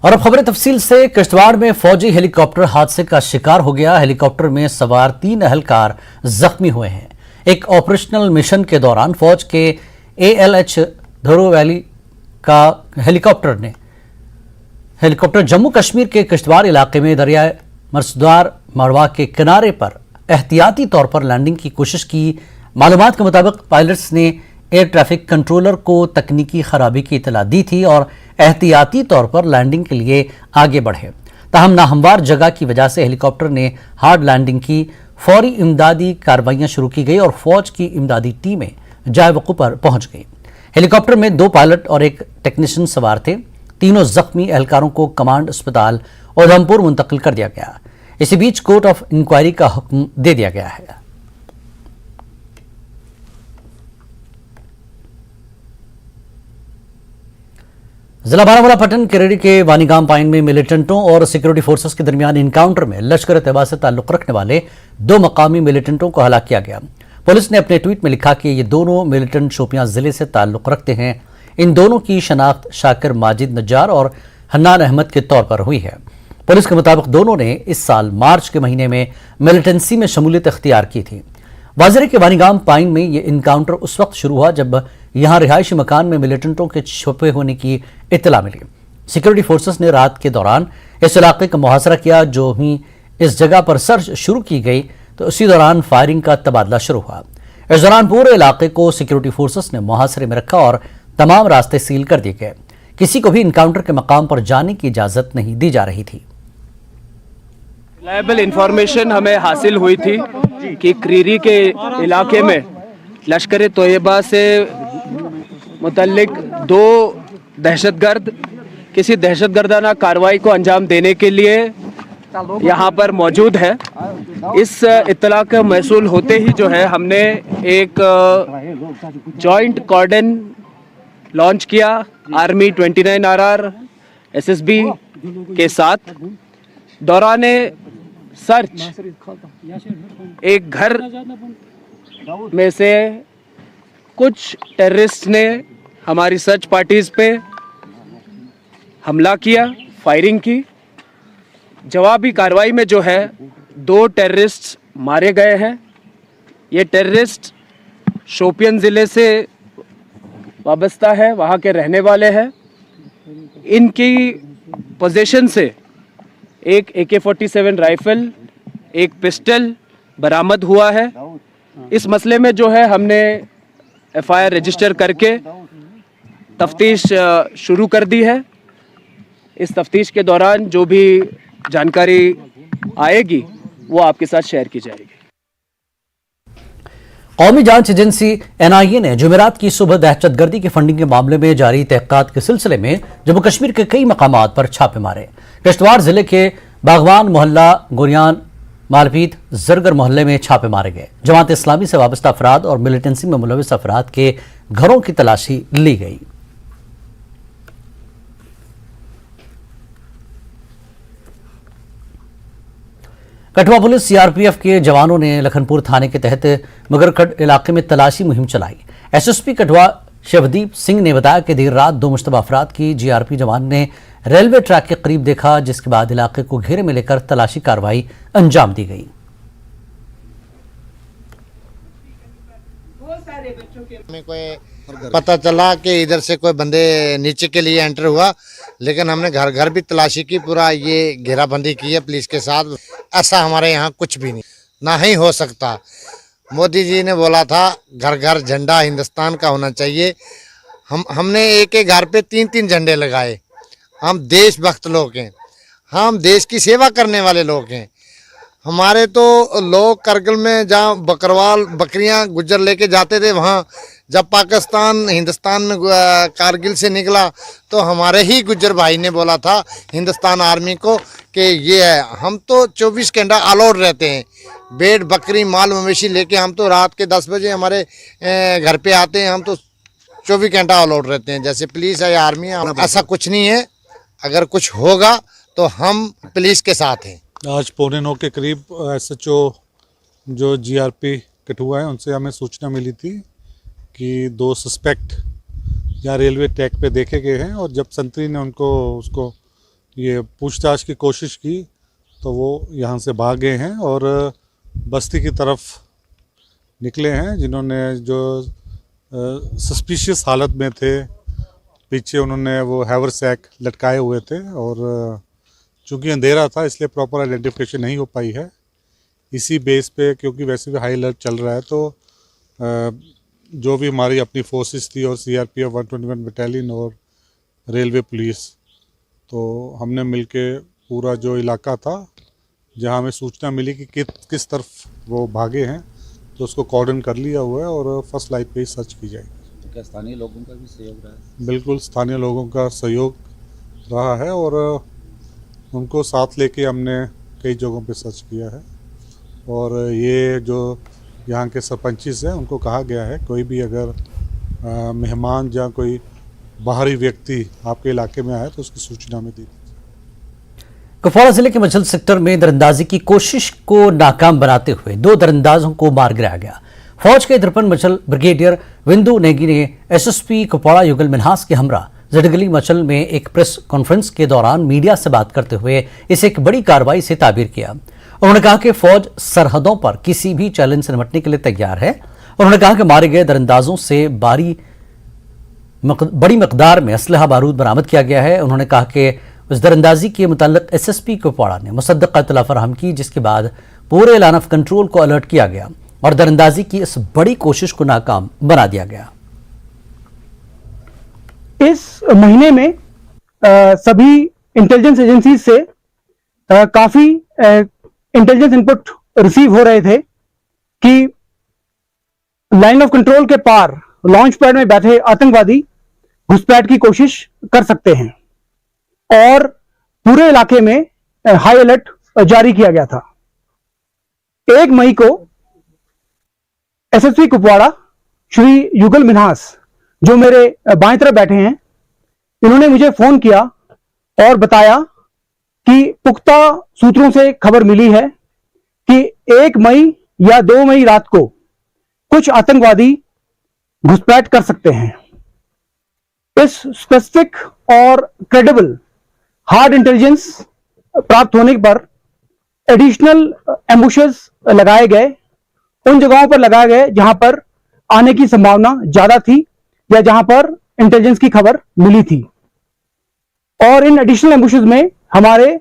और अब खबरें तफसील से। किश्तवाड़ में फौजी हेलीकॉप्टर हादसे का शिकार हो गया। हेलीकॉप्टर में सवार 3 एहलकार जख्मी हुए हैं। एक ऑपरेशनल मिशन के दौरान फौज के ALH धरो वैली का हेलीकॉप्टर जम्मू कश्मीर के किश्तवाड़ इलाके में दरिया मर्सदार मारवा के किनारे पर एहतियाती तौर पर लैंडिंग की कोशिश की। मालूमात के मुताबिक पायलट्स ने एयर ट्रैफिक कंट्रोलर को तकनीकी खराबी की इतला दी थी और एहतियाती तौर पर लैंडिंग के लिए आगे बढ़े। ताहम नाहमवार जगह की वजह से हेलीकॉप्टर ने हार्ड लैंडिंग की। फौरी इमदादी कार्रवाइयां शुरू की गई और फौज की इमदादी टीमें जाए वक़ूफ़ पर पहुंच गई। हेलीकॉप्टर में 2 पायलट और एक टेक्नीशियन सवार थे। तीनों जख्मी एहलकारों को कमांड अस्पताल उधमपुर मुंतकिल कर दिया गया। इसी बीच कोर्ट ऑफ इंक्वायरी का हुक्म दे दिया गया है। जिला बारामूला पट्टन किरेड़ी के वानीगाम पाइन में मिलिटेंटों और सिक्योरिटी फोर्सेस के दरमियान इनकाउंटर में लश्कर तैयबा से ताल्लुक रखने वाले 2 मकामी मिलिटेंटों को हलाक किया गया। पुलिस ने अपने ट्वीट में लिखा कि ये दोनों मिलिटेंट शोपियां जिले से ताल्लुक रखते हैं। इन दोनों की शनाख्त शाकिर माजिद नज्जार और हन्नान अहमद के तौर पर हुई है। पुलिस के मुताबिक दोनों ने इस साल मार्च के महीने में मिलिटेंसी में शमूलियत इख्तियार की थी। वाजिरे के वानीगाम पाइन में यह इनकाउंटर उस वक्त शुरू हुआ जब यहां रिहायशी मकान में मिलिटेंटों के छुपे होने की इत्तला मिली। सिक्योरिटी फोर्सेस ने रात के दौरान इस इलाके का मुहासरा किया। जो ही इस जगह पर सर्च शुरू की गई तो उसी दौरान फायरिंग का तबादला शुरू हुआ। इस दौरान पूरे इलाके को सिक्योरिटी फोर्सेस ने मुहासरे में रखा और तमाम रास्ते सील कर दिए गए। किसी को भी इनकाउंटर के मकाम पर जाने की इजाजत नहीं दी जा रही थी। रिलायबल इंफॉर्मेशन हमें हासिल हुई थी कि क्रीरी के इलाके में लश्कर तोयबा से मुतल्लिक 2 दहशतगर्द किसी दहशतगर्दाना कार्रवाई को अंजाम देने के लिए यहाँ पर मौजूद है। इस इत्तला का महसूल होते ही जो है हमने एक जॉइंट कॉर्डन लॉन्च किया आर्मी 29 RR SSB के साथ। दौराने सर्च एक घर में से कुछ टेररिस्ट ने हमारी सर्च पार्टीज पे हमला किया, फायरिंग की। जवाबी कार्रवाई में जो है 2 टेररिस्ट मारे गए हैं। ये टेररिस्ट शोपियन ज़िले से वाबस्ता है, वहाँ के रहने वाले हैं। इनकी पोजीशन से एक AK-47 राइफल, एक पिस्टल बरामद हुआ है। इस मसले में जो है हमने FIR रजिस्टर करके तफ्तीश शुरू कर दी है। इस तफ्तीश के दौरान जो भी जानकारी आएगी वो आपके साथ शेयर की जाएगी। कौमी जांच एजेंसी NIA ने जुमेरात की सुबह दहशतगर्दी की फंडिंग के मामले में जारी तहकीकात के सिलसिले में जम्मू कश्मीर के कई मकामात पर छापे मारे। किश्तवाड़ जिले के बागवान मोहल्ला, गुरियान, मालपीत, जरगर मोहल्ले में छापे मारे गए। जमात इस्लामी से वाबस्ता अफराद और मिलिटेंसी में मुलविस अफराद के घरों की तलाशी ली गई। कठुआ पुलिस CRPF के जवानों ने लखनपुर थाने के तहत मगरखड इलाके में तलाशी मुहिम चलाई। SSP कठुआ शिवदीप सिंह ने बताया कि देर रात 2 मुश्तबा अफराद की GRP जवान ने रेलवे ट्रैक के करीब देखा, जिसके बाद इलाके को घेरे में लेकर तलाशी कार्रवाई अंजाम दी गई। हमें कोई पता चला कि इधर से कोई बंदे नीचे के लिए एंटर हुआ, लेकिन हमने घर घर भी तलाशी की, पूरा ये घेराबंदी की है पुलिस के साथ। ऐसा हमारे यहाँ कुछ भी नहीं, ना ही हो सकता। मोदी जी ने बोला था घर घर झंडा हिंदुस्तान का होना चाहिए। हमने एक एक घर पे 3-3 झंडे लगाए। हम देशभक्त लोग हैं, हम देश की सेवा करने वाले लोग हैं। हमारे तो लोग करगिल में जहाँ बकरवाल बकरियां गुज्जर लेके जाते थे, वहाँ जब पाकिस्तान हिंदुस्तान में कारगिल से निकला तो हमारे ही गुज्जर भाई ने बोला था हिंदुस्तान आर्मी को कि ये है। हम तो 24 घंटा अलाउड रहते हैं। भेड़ बकरी माल मवेशी लेके हम तो रात के 10 बजे हमारे घर पे आते हैं। हम तो 24 घंटा अलाउड रहते हैं, जैसे पुलिस है या आर्मी है। ऐसा कुछ नहीं है। अगर कुछ होगा तो हम पुलिस के साथ हैं। आज 8:45 के करीब SHO जो GRP कठुआ है उनसे हमें सूचना मिली थी कि 2 सस्पेक्ट यहाँ रेलवे ट्रैक पे देखे गए हैं, और जब संतरी ने उसको ये पूछताछ की कोशिश की तो वो यहाँ से भाग गए हैं और बस्ती की तरफ निकले हैं। जिन्होंने जो सस्पिशियस हालत में थे, पीछे उन्होंने वो हैवरसैक लटकाए हुए थे और चूँकि अंधेरा था इसलिए प्रॉपर आइडेंटिफिकेशन नहीं हो पाई है। इसी बेस पे, क्योंकि वैसे भी हाई अलर्ट चल रहा है, तो जो भी हमारी अपनी फोर्सेस थी और सीआरपीएफ 121 बटालियन और रेलवे पुलिस, तो हमने मिलके पूरा जो इलाका था जहाँ हमें सूचना मिली कि किस तरफ वो भागे हैं, तो उसको कॉर्डन कर लिया हुआ है और फर्स्ट लाइट पे ही सर्च की जाएगी। तो क्या स्थानीय लोगों का भी सहयोग रहा है? बिल्कुल स्थानीय लोगों का सहयोग रहा है और उनको साथ लेके हमने कई जगहों पे सर्च किया है। और ये जो यहाँ के सरपंचिस हैं उनको कहा गया है कोई भी अगर मेहमान या कोई बाहरी व्यक्ति आपके इलाके में आए तो उसकी सूचना में दी दीजिए। कुपवाड़ा जिले के मछल सेक्टर में दरअंदाजी की कोशिश को नाकाम बनाते हुए 2 दरअंदाजों को मार गिराया गया। फौज के 53 मछल ब्रिगेडियर विंदु नेगी ने एसएसपी कुपवाड़ा युगल मिन्हास के हमरा जडगली मछल में एक प्रेस कॉन्फ्रेंस के दौरान मीडिया से बात करते हुए इसे एक बड़ी कार्रवाई से ताबीर किया। उन्होंने कहा कि फौज सरहदों पर किसी भी चैलेंज से निपटने के लिए तैयार है। उन्होंने कहा कि मारे गए दरअंदाजों से बड़ी मकदार में असलहा बारूद बरामद किया गया है। उन्होंने कहा कि उस दरअंदाजी के मुताल्लिक एसएसपी कुपवाड़ा ने मुसद्दक़ा इत्तला फराहम की, जिसके बाद पूरे लाइन ऑफ कंट्रोल को अलर्ट किया गया और दरअंदाजी की इस बड़ी कोशिश को नाकाम बना दिया गया। इस महीने में सभी इंटेलिजेंस एजेंसी से काफी इंटेलिजेंस इनपुट रिसीव हो रहे थे कि लाइन ऑफ कंट्रोल के पार लॉन्च पैड में बैठे आतंकवादी घुसपैठ की कोशिश कर सकते हैं और पूरे इलाके में हाई अलर्ट जारी किया गया था। 1 मई को एसएसपी कुपवाड़ा श्री युगल मिन्हास, जो मेरे बाएं तरफ बैठे हैं, इन्होंने मुझे फोन किया और बताया कि पुख्ता सूत्रों से खबर मिली है कि 1 मई या 2 मई रात को कुछ आतंकवादी घुसपैठ कर सकते हैं। इस स्पेसिफिक और क्रेडिबल हार्ड इंटेलिजेंस प्राप्त होने पर एडिशनल एम्बुशेस लगाए गए, उन जगहों पर लगाए गए जहां पर आने की संभावना ज्यादा थी या जहां पर इंटेलिजेंस की खबर मिली थी। और इन एडिशनल एम्बुशेस में हमारे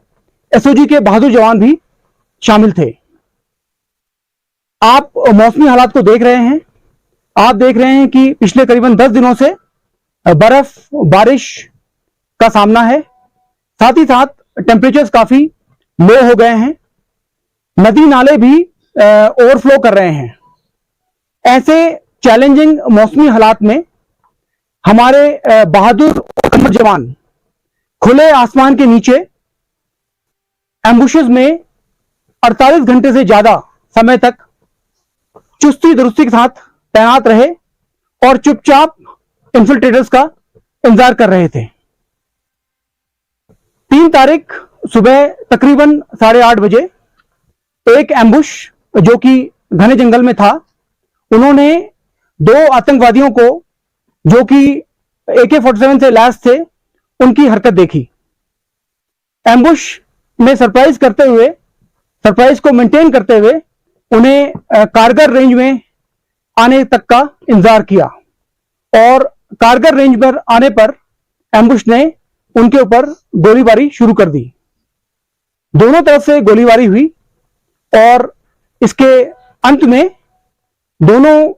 एसओजी के बहादुर जवान भी शामिल थे। आप मौसमी हालात को देख रहे हैं। आप देख रहे हैं कि पिछले करीबन 10 दिनों से बर्फ बारिश का सामना है। साथ ही साथ टेम्परेचर्स काफी लो हो गए हैं। नदी नाले भी ओवरफ्लो कर रहे हैं। ऐसे चैलेंजिंग मौसमी हालात में हमारे बहादुर और जवान खुले आसमान के नीचे एम्बुशेस में 48 घंटे से ज्यादा समय तक चुस्ती दुरुस्ती के साथ तैनात रहे और चुपचाप इन्फिल्ट्रेटर्स का इंतजार कर रहे थे। 3 तारीख सुबह तकरीबन 8:30 बजे एक एम्बुश जो कि घने जंगल में था, उन्होंने 2 आतंकवादियों को जो कि AK-47 से लैस थे, उनकी हरकत देखी। एम्बुश में सरप्राइज को मेंटेन करते हुए उन्हें कारगर रेंज में आने तक का इंतजार किया और कारगर रेंज पर आने पर एम्बुश ने उनके ऊपर गोलीबारी शुरू कर दी। दोनों तरफ से गोलीबारी हुई और इसके अंत में दोनों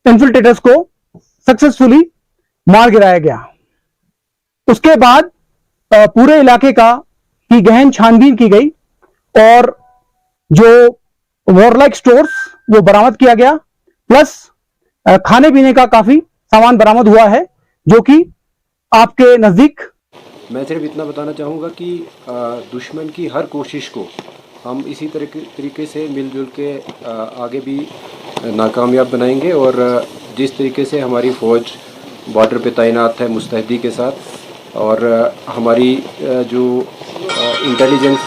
इन्फिल्ट्रेटर्स को सक्सेसफुली मार गिराया गया। उसके बाद पूरे इलाके की गहन छानबीन की गई और जो वॉरलाइक स्टोर्स वो बरामद किया गया, प्लस खाने पीने का काफी सामान बरामद हुआ है जो कि आपके नजदीक। मैं सिर्फ इतना बताना चाहूँगा कि दुश्मन की हर कोशिश को हम इसी तरीके से मिलजुल के आगे भी नाकामयाब बनाएंगे और जिस तरीके से हमारी फ़ौज बॉर्डर पे तैनात है मुस्तैदी के साथ और हमारी जो इंटेलिजेंस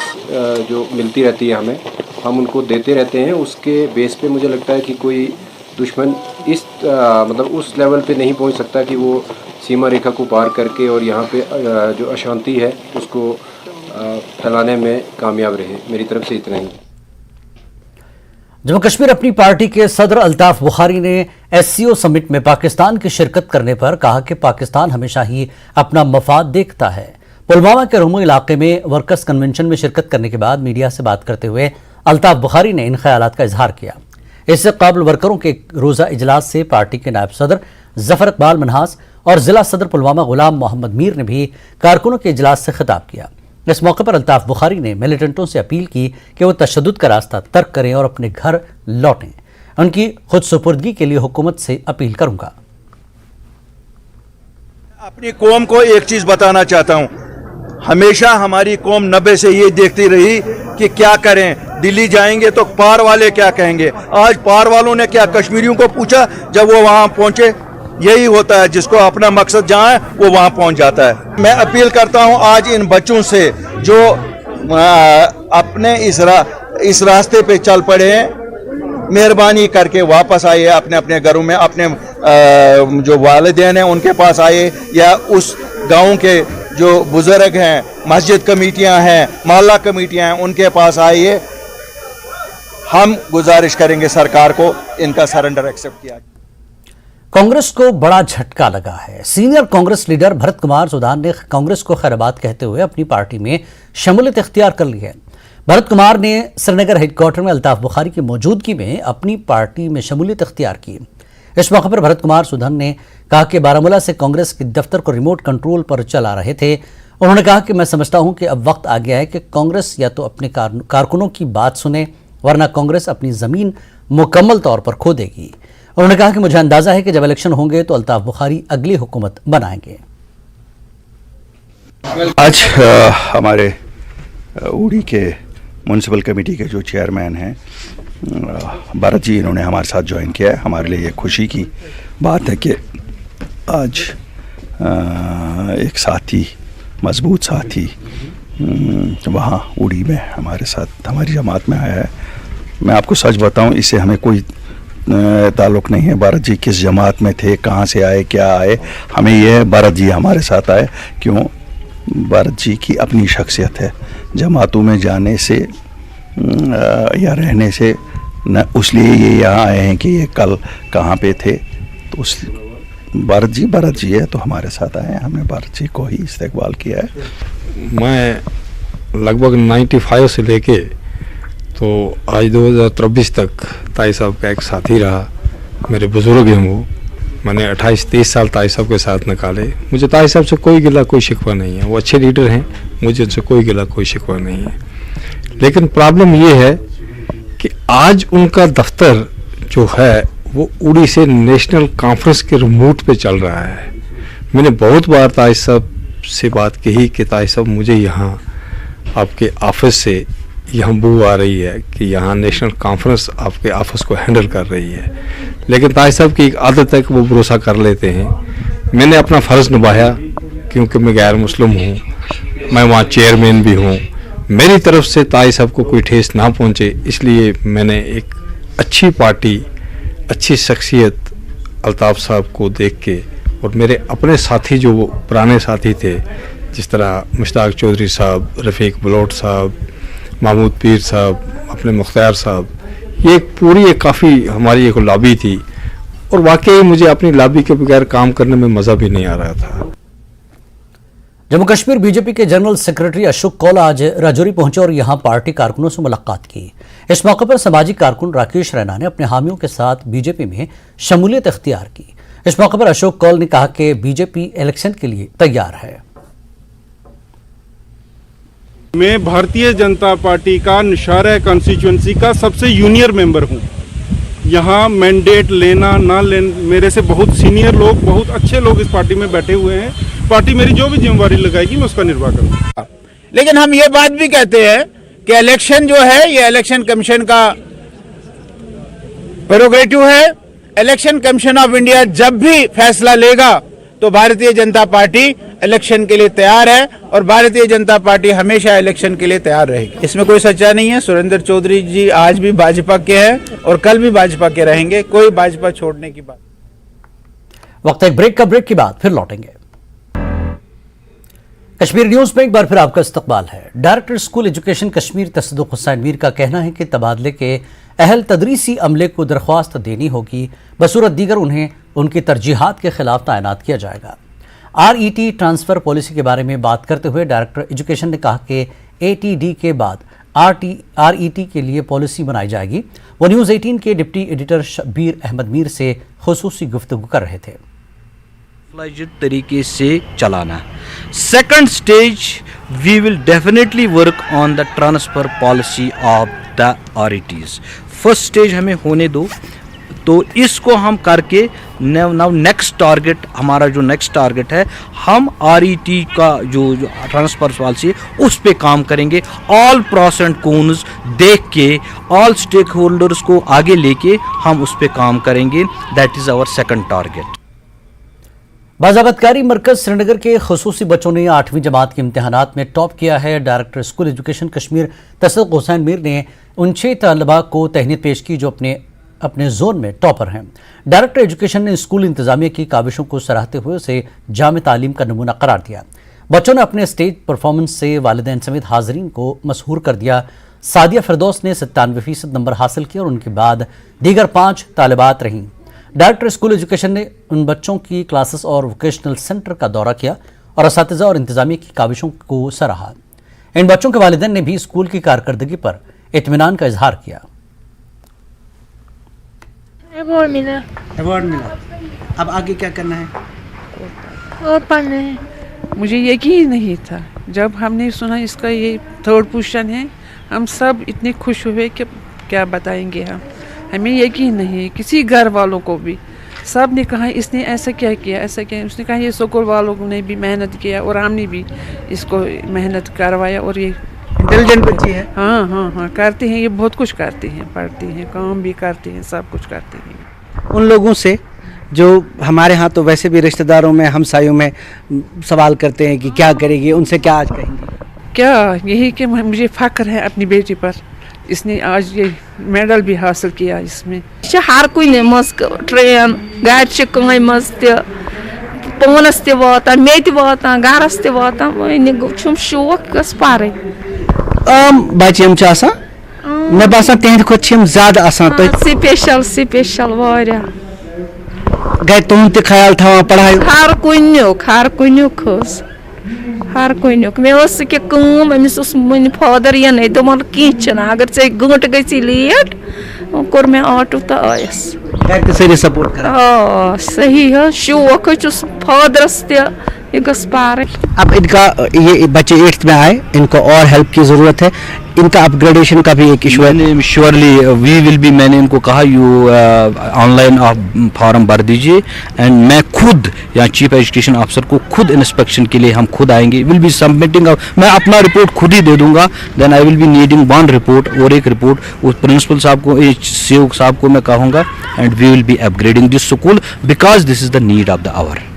जो मिलती रहती है हमें, हम उनको देते रहते हैं, उसके बेस पे मुझे लगता है कि कोई दुश्मन इस मतलब उस लेवल पे नहीं पहुंच सकता कि वो सीमा रेखा को पार करके और यहाँ पे जो अशांति है उसको फैलाने में कामयाब रहे। मेरी तरफ से इतना ही। जम्मू कश्मीर अपनी पार्टी के सदर अल्ताफ बुखारी ने एससीओ समिट में पाकिस्तान की शिरकत करने पर कहा कि पाकिस्तान हमेशा ही अपना मफाद देखता है। पुलवामा के रोमो इलाके में वर्कर्स कन्वेंशन में शिरकत करने के बाद मीडिया से बात करते हुए अल्ताफ बुखारी ने इन ख्यालात का इजहार किया। इससे कबल वर्करों के रोजा इजलास से पार्टी के नायब सदर जफर इकबाल मनहास और जिला सदर पुलवामा गुलाम मोहम्मद मीर ने भी कारकुनों के इजलास से खिताब किया। इस मौके पर अल्ताफ बुखारी ने मिलिटेंटों से अपील की कि वो तशद्दुद का रास्ता तर्क करें और अपने घर लौटें। उनकी खुद सुपुर्दगी के लिए हुकूमत से अपील करूंगा। अपनी कौम को एक चीज बताना चाहता हूं, हमेशा हमारी कौम 90 से ये देखती रही कि क्या करें, दिल्ली जाएंगे तो पार वाले क्या कहेंगे। आज पार वालों ने क्या कश्मीरियों को पूछा जब वो वहां पहुंचे? यही होता है, जिसको अपना मकसद जहां है वो वहां पहुंच जाता है। मैं अपील करता हूं आज इन बच्चों से जो अपने इस रास्ते पे चल पड़े हैं, मेहरबानी करके वापस आइए अपने अपने घरों में, अपने जो वालिदैन हैं उनके पास आइए, या उस गांव के जो बुजुर्ग हैं, मस्जिद कमेटियां हैं, मोहल्ला कमेटियां हैं, उनके पास आइए। हम गुजारिश करेंगे सरकार को इनका सरेंडर एक्सेप्ट किया। कांग्रेस को बड़ा झटका लगा है। सीनियर कांग्रेस लीडर भरत कुमार सुधान ने कांग्रेस को खैराबाद कहते हुए अपनी पार्टी में शमूलियत इख्तियार कर ली है। भरत कुमार ने श्रीनगर हेडक्वार्टर में अल्ताफ बुखारी की मौजूदगी में अपनी पार्टी में शमूलियत इख्तियार की। इस मौके पर भरत कुमार सुधान ने कहा कि बारामूला से कांग्रेस के दफ्तर को रिमोट कंट्रोल पर चला रहे थे। उन्होंने कहा कि मैं समझता हूं कि अब वक्त आ गया है कि कांग्रेस या तो अपने कारकुनों की बात सुने, वरना कांग्रेस अपनी जमीन मुकम्मल तौर पर खो देगी। उन्होंने कहा कि मुझे अंदाजा है कि जब इलेक्शन होंगे तो अल्ताफ बुखारी अगली हुकूमत बनाएंगे। आज हमारे उड़ी के म्यूनसिपल कमेटी के जो चेयरमैन हैं भारत जी, इन्होंने हमारे साथ ज्वाइन किया है। हमारे लिए ये खुशी की बात है कि आज एक साथी, मजबूत साथी वहाँ उड़ी में हमारे साथ, हमारी जमात में आया है। मैं आपको सच बताऊं, इससे हमें कोई ताल्लुक़ नहीं है भारत जी किस जमात में थे, कहाँ से आए, क्या आए। हमें यह भारत जी हमारे साथ आए, क्यों? भारत जी की अपनी शख्सियत है। जमातों में जाने से या रहने से न, उसलिए ये यहाँ आए हैं कि ये कल कहाँ पे थे, तो उस भारत जी है तो हमारे साथ आए हैं। हमने भारत जी को ही इस्तकबाल किया है। मैं लगभग 95 से लेके तो आज 2023 तक ताई साहब का एक साथी रहा। मेरे बुजुर्ग हैं वो। मैंने 28-30 साल ताई साहब के साथ निकाले। मुझे ताई साहब से कोई गिला कोई शिकवा नहीं है। वो अच्छे लीडर हैं, मुझे उनसे कोई गिला कोई शिकवा नहीं है। लेकिन प्रॉब्लम ये है कि आज उनका दफ्तर जो है वो उड़ी से नेशनल कॉन्फ्रेंस के रिमोट पे चल रहा है। मैंने बहुत बार ताई साहब से बात कही कि ताई साहब मुझे यहाँ आपके ऑफिस से यहाँ बू आ रही है कि यहाँ नेशनल कॉन्फ्रेंस आपके ऑफिस को हैंडल कर रही है। लेकिन ताई साहब की एक आदत है कि वो भरोसा कर लेते हैं। मैंने अपना फ़र्ज़ निभाया, क्योंकि मैं गैर मुस्लिम हूँ, मैं वहाँ चेयरमैन भी हूँ। मेरी तरफ से ताई साहब को कोई ठेस ना पहुँचे, इसलिए मैंने एक अच्छी पार्टी, अच्छी शख्सियत अल्ताफ़ साहब को देख के, और मेरे अपने साथी जो वो पुराने साथी थे, जिस तरह मुश्ताक चौधरी साहब, रफ़ीक बलोट साहब, महमूद पीर साहब, अपने मुख्तार साहब, ये पूरी एक काफ़ी हमारी एक लॉबी थी। और वाकई मुझे अपनी लॉबी के बगैर काम करने में मज़ा भी नहीं आ रहा था। जम्मू कश्मीर बीजेपी के जनरल सेक्रेटरी अशोक कौल आज राजौरी पहुंचे और यहां पार्टी कारकुनों से मुलाकात की। इस मौके पर सामाजिक कारकुन राकेश रैना ने अपने हामियों के साथ बीजेपी में शमूलियत इख्तियार की। इस मौके पर अशोक कौल ने कहा कि बीजेपी इलेक्शन के लिए तैयार है। मैं भारतीय जनता पार्टी का नौशहरा कॉन्स्टिट्यूंसी का सबसे जूनियर मेंबर हूं। यहाँ मैंडेट लेना ना लेना, मेरे से बहुत सीनियर लोग, बहुत अच्छे लोग इस पार्टी में बैठे हुए हैं। पार्टी मेरी जो भी जिम्मेवारी लगाएगी मैं उसका निर्वाह करूंगा। लेकिन हम ये बात भी कहते हैं कि इलेक्शन जो है ये इलेक्शन कमीशन का प्रेरोगेटिव है। इलेक्शन कमीशन ऑफ इंडिया जब भी फैसला लेगा तो भारतीय जनता पार्टी इलेक्शन के लिए तैयार है, और भारतीय जनता पार्टी हमेशा इलेक्शन के लिए तैयार रहेगी। इसमें कोई सच्चा नहीं है। सुरेंद्र चौधरी जी आज भी भाजपा के हैं और कल भी भाजपा के रहेंगे। कोई भाजपा छोड़ने की बात। वक्त एक ब्रेक की बाद फिर लौटेंगे। कश्मीर न्यूज में एक बार फिर आपका इस्तकबाल है। Director school education Kashmir Tasadduq Hussain Mir का कहना है कि तबादले के अहल तदरीसी अमले को दरख्वास्त देनी होगी, बसूरत दीगर उन्हें उनकी तरजीहात के खिलाफ तैनात किया जाएगा। RET ट्रांसफर पॉलिसी के बारे में बात करते हुए डायरेक्टर एजुकेशन ने कहा कि ATD के बाद RET के लिए पॉलिसी बनाई जाएगी। वो न्यूज़ 18 के डिप्टी एडिटर शब्बीर अहमद मीर से खुसूसी गुफ्तगू कर रहे थे। तरीके से चलाना। Second stage we will definitely work on the transfer policy of the RETs। First stage हमें होने दो, तो इसको हम करके नाउ नेक्स्ट टारगेट, हमारा जो नेक्स्ट टारगेट है, हम RET का जो ट्रांसफर पॉलिसी है उस पे काम करेंगे। ऑल प्रॉस एंड कॉन्स देख के, ऑल स्टेक होल्डर्स को आगे लेके हम उस पे काम करेंगे। That is our second target. बाज़ाबतकारी मरकज श्रीनगर के खुसूसी बच्चों ने 8वीं जमात के इम्तहानात में टॉप किया है। Director school education Kashmir Tasadduq Hussain Mir ने उन 6 तलबा को तहनीत पेश की जो अपने जोन में टॉपर हैं। डायरेक्टर एजुकेशन ने स्कूल इंतजामिया की काविशों को सराहते हुए उसे जामे तालीम का नमूना करार दिया। बच्चों ने अपने स्टेज परफॉर्मेंस से वालिदैन समेत हाजरीन को मसहूर कर दिया। सादिया फिरदौस ने 97% नंबर हासिल किए और उनके बाद दीगर 5 तालिबात रहीं। डायरेक्टर स्कूल एजुकेशन ने उन बच्चों की क्लासेस और वोकेशनल सेंटर का दौरा किया और असातिज़ा और इंतजामिया की काविशों को सराहा। इन बच्चों के वालिदैन ने भी स्कूल की कारकर्दगी पर इत्मीनान का इजहार किया। अवार्ड मिला। अब आगे क्या करना है? और पढ़ना है। मुझे यकीन नहीं था जब हमने सुना इसका ये 3rd पोजीशन है, हम सब इतने खुश हुए कि क्या बताएंगे हम। हमें यकीन नहीं, किसी घर वालों को भी सब ने कहा इसने ऐसा क्या किया, ऐसा क्या। उसने कहा ये स्कूल वालों ने भी मेहनत किया और हमने भी इसको मेहनत करवाया और ये इंटेलिजेंट बच्ची है। हाँ करते हैं, ये बहुत कुछ करते हैं, पढ़ते हैं, काम भी करते हैं, सब कुछ करते हैं। उन लोगों से जो हमारे यहाँ तो वैसे भी रिश्तेदारों में, हमसायों में सवाल करते हैं कि क्या करेगी, उनसे क्या आज कहेंगे? क्या यही कि मुझे फ़ख्र है अपनी बेटी पर, इसने आज ये मेडल भी हासिल किया। इसमें हर कुछ मज ट्रेन गाड़ी मज पानस तान मे तान गरस तान वो शौक गस पार बच्चे मे बासान तेहद खुद ज्यादा स्पेशल वारिया गए तुम त ख्याल थवान पढ़ाई हर कुन्युक हर कुन्युक मे अमिस मन फादर ये दोपन कह अगर ऐ गंट गई लेट कोर मे आटो तो आयस सपोर्ट सही है शौक फादरस ये गस पार। अब इनका ये बच्चे 8th में आए, इनको और हेल्प की ज़रूरत है, इनका अपग्रेडेशन का भी एक इशू है। श्योरली वी विल बी, मैंने इनको कहा यू ऑनलाइन आप फॉर्म भर दीजिए एंड मैं खुद या चीफ एजुकेशन ऑफिसर को खुद इंस्पेक्शन के लिए हम खुद आएंगे। विल बी सबमिटिंग, मैं अपना रिपोर्ट खुद ही दे दूंगा। Then I will be needing 1 report और एक रिपोर्ट उस प्रिंसिपल साहब को, CEO साहब को मैं कहूँगा and we will be upgrading this school because this is the need of the hour.